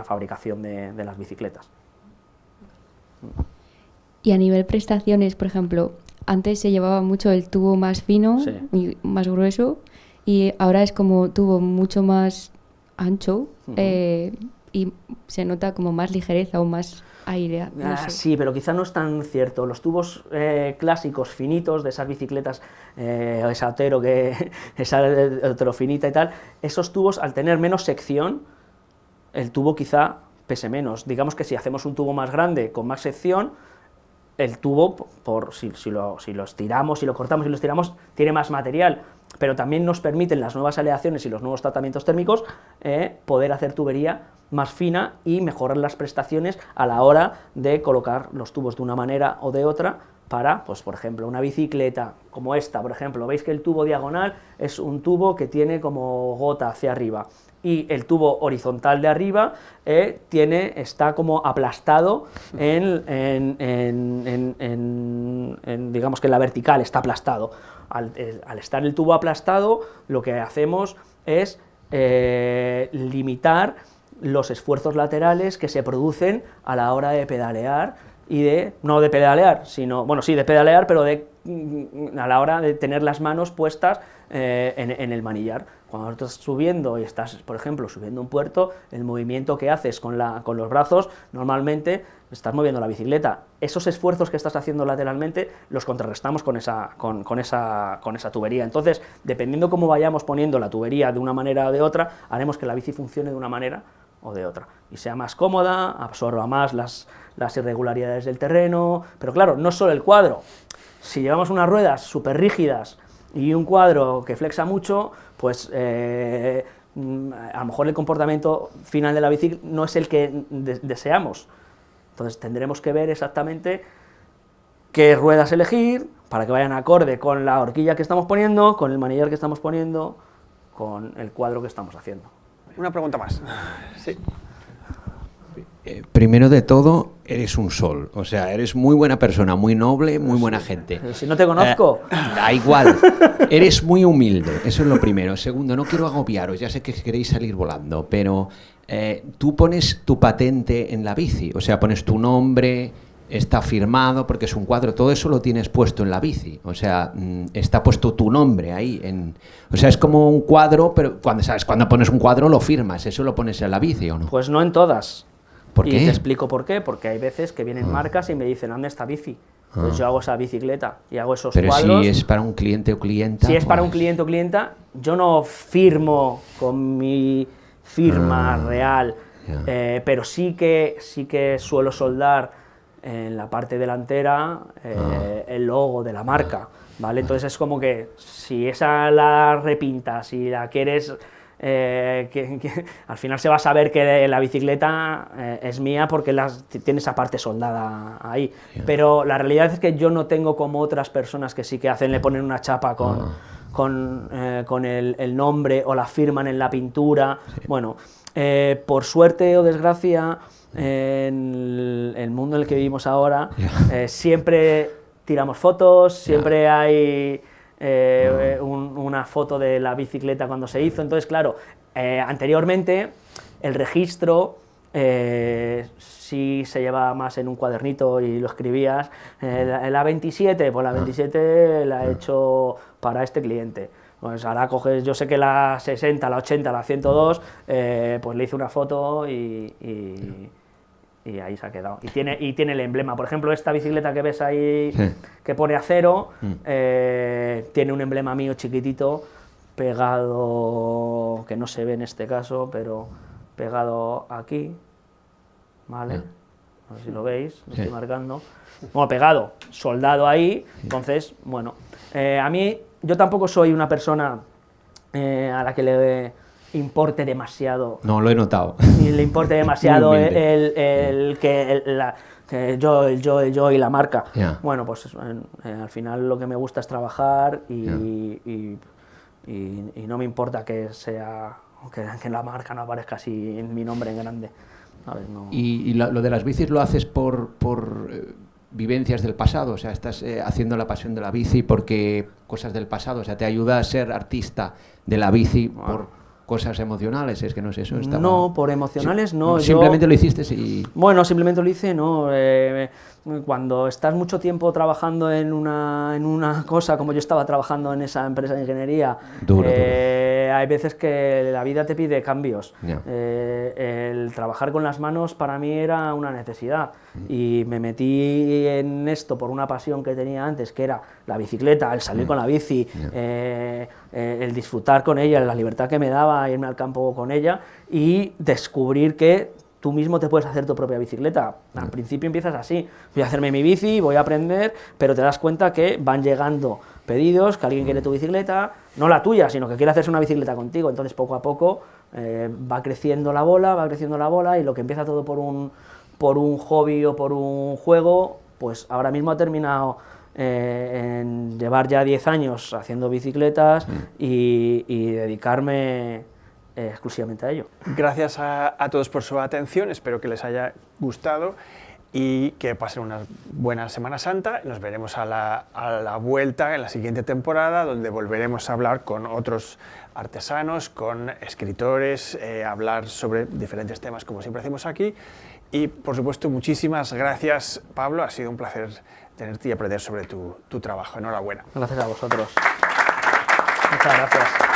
fabricación de las bicicletas. Y a nivel prestaciones, por ejemplo, antes se llevaba mucho el tubo más fino, Sí. y más grueso, y ahora es como tubo mucho más ancho, y se nota como más ligereza o más aire. No sé. Sí, pero quizá no es tan cierto. Los tubos clásicos, finitos, de esas bicicletas, esa Otero finita y tal, esos tubos, al tener menos sección, el tubo quizá pese menos. Digamos que si hacemos un tubo más grande, con más sección, el tubo, si lo estiramos, si lo cortamos y lo estiramos, tiene más material, pero también nos permiten las nuevas aleaciones y los nuevos tratamientos térmicos poder hacer tubería más fina y mejorar las prestaciones a la hora de colocar los tubos de una manera o de otra para, pues por ejemplo, una bicicleta como esta, por ejemplo, veis que el tubo diagonal es un tubo que tiene como gota hacia arriba, y el tubo horizontal de arriba está como aplastado digamos que en la vertical está aplastado. Al estar el tubo aplastado, lo que hacemos es limitar los esfuerzos laterales que se producen a la hora de pedalear y no de pedalear, sino, bueno, sí, de pedalear, pero a la hora de tener las manos puestas en el manillar. Cuando estás subiendo y estás, por ejemplo, subiendo un puerto, el movimiento que haces con los brazos, normalmente estás moviendo la bicicleta. Esos esfuerzos que estás haciendo lateralmente los contrarrestamos con esa tubería. Entonces, dependiendo cómo vayamos poniendo la tubería de una manera o de otra, haremos que la bici funcione de una manera o de otra, y sea más cómoda, absorba más las irregularidades del terreno, pero claro, no solo el cuadro. Si llevamos unas ruedas súper rígidas y un cuadro que flexa mucho, pues a lo mejor el comportamiento final de la bici no es el que deseamos. Entonces tendremos que ver exactamente qué ruedas elegir para que vayan acorde con la horquilla que estamos poniendo, con el manillar que estamos poniendo, con el cuadro que estamos haciendo. Una pregunta más. Sí. Primero de todo, eres un sol, o sea, eres muy buena persona, muy noble, muy buena gente. Pero si no te conozco. Da igual, eres muy humilde, eso es lo primero. Segundo, no quiero agobiaros, ya sé que queréis salir volando, pero tú pones tu patente en la bici, o sea, pones tu nombre, está firmado, porque es un cuadro, todo eso lo tienes puesto en la bici, o sea, está puesto tu nombre ahí, o sea, es como un cuadro, pero cuando pones un cuadro lo firmas, eso lo pones en la bici, ¿o no? Pues no en todas. ¿Por y qué? te explico por qué, porque hay veces que vienen marcas y me dicen, anda esta bici, pues yo hago esa bicicleta y hago esos pero cuadros. si es para un cliente o clienta... Si es para pues... un cliente o clienta, yo no firmo con mi firma real, pero sí que suelo soldar en la parte delantera el logo de la marca, ¿vale? Entonces es como que si esa la repintas, si la quieres... que al final se va a saber que la bicicleta es mía porque tiene esa parte soldada ahí, pero la realidad es que yo no tengo como otras personas que sí que hacen, le ponen una chapa con el nombre o la firman en la pintura. Bueno, por suerte o desgracia, en el mundo en el que vivimos ahora, siempre tiramos fotos, siempre hay... una foto de la bicicleta cuando se hizo. Entonces, claro, anteriormente el registro sí se llevaba más en un cuadernito y lo escribías. La 27, pues la 27 la he hecho para este cliente. Pues ahora coges, yo sé que la 60, la 80, la 102, pues le hice una foto y ahí se ha quedado. Y tiene el emblema. Por ejemplo, esta bicicleta que ves ahí, que pone acero, tiene un emblema mío chiquitito, pegado, que no se ve en este caso, pero pegado aquí, ¿vale? A ver si lo veis, lo estoy marcando. Bueno, pegado, soldado ahí. Entonces, bueno, a mí, yo tampoco soy una persona a la que le importe demasiado. No, lo he notado. Ni le importe demasiado que yo y la marca. Bueno, pues al final lo que me gusta es trabajar y no me importa que la marca no aparezca así en mi nombre en grande. ¿Sabes? No. ¿Y lo de las bicis lo haces por vivencias del pasado? O sea, estás haciendo la pasión de la bici porque cosas del pasado, o sea, te ayuda a ser artista de la bici por cosas emocionales, es que no sé, eso está no, mal. por emocionales no. Simplemente lo hiciste y... Bueno, simplemente lo hice, no. Cuando estás mucho tiempo trabajando en una cosa, como yo estaba trabajando en esa empresa de ingeniería, duro. Hay veces que la vida te pide cambios. El trabajar con las manos para mí era una necesidad y me metí en esto por una pasión que tenía antes, que era la bicicleta, el salir con la bici, el disfrutar con ella, la libertad que me daba irme al campo con ella y descubrir que tú mismo te puedes hacer tu propia bicicleta. Al principio empiezas así, voy a hacerme mi bici, voy a aprender, pero te das cuenta que van llegando pedidos, que alguien quiere tu bicicleta, no la tuya, sino que quiere hacerse una bicicleta contigo. Entonces poco a poco va creciendo la bola y lo que empieza todo por un hobby o por un juego, pues ahora mismo ha terminado en llevar ya 10 años haciendo bicicletas y dedicarme exclusivamente a ello. Gracias a todos por su atención, espero que les haya gustado y que pasen una buena Semana Santa. Nos veremos a la vuelta en la siguiente temporada, donde volveremos a hablar con otros artesanos, con escritores, hablar sobre diferentes temas como siempre hacemos aquí. Y, por supuesto, muchísimas gracias, Pablo. Ha sido un placer tenerte y aprender sobre tu trabajo. Enhorabuena. Gracias a vosotros. Muchas gracias.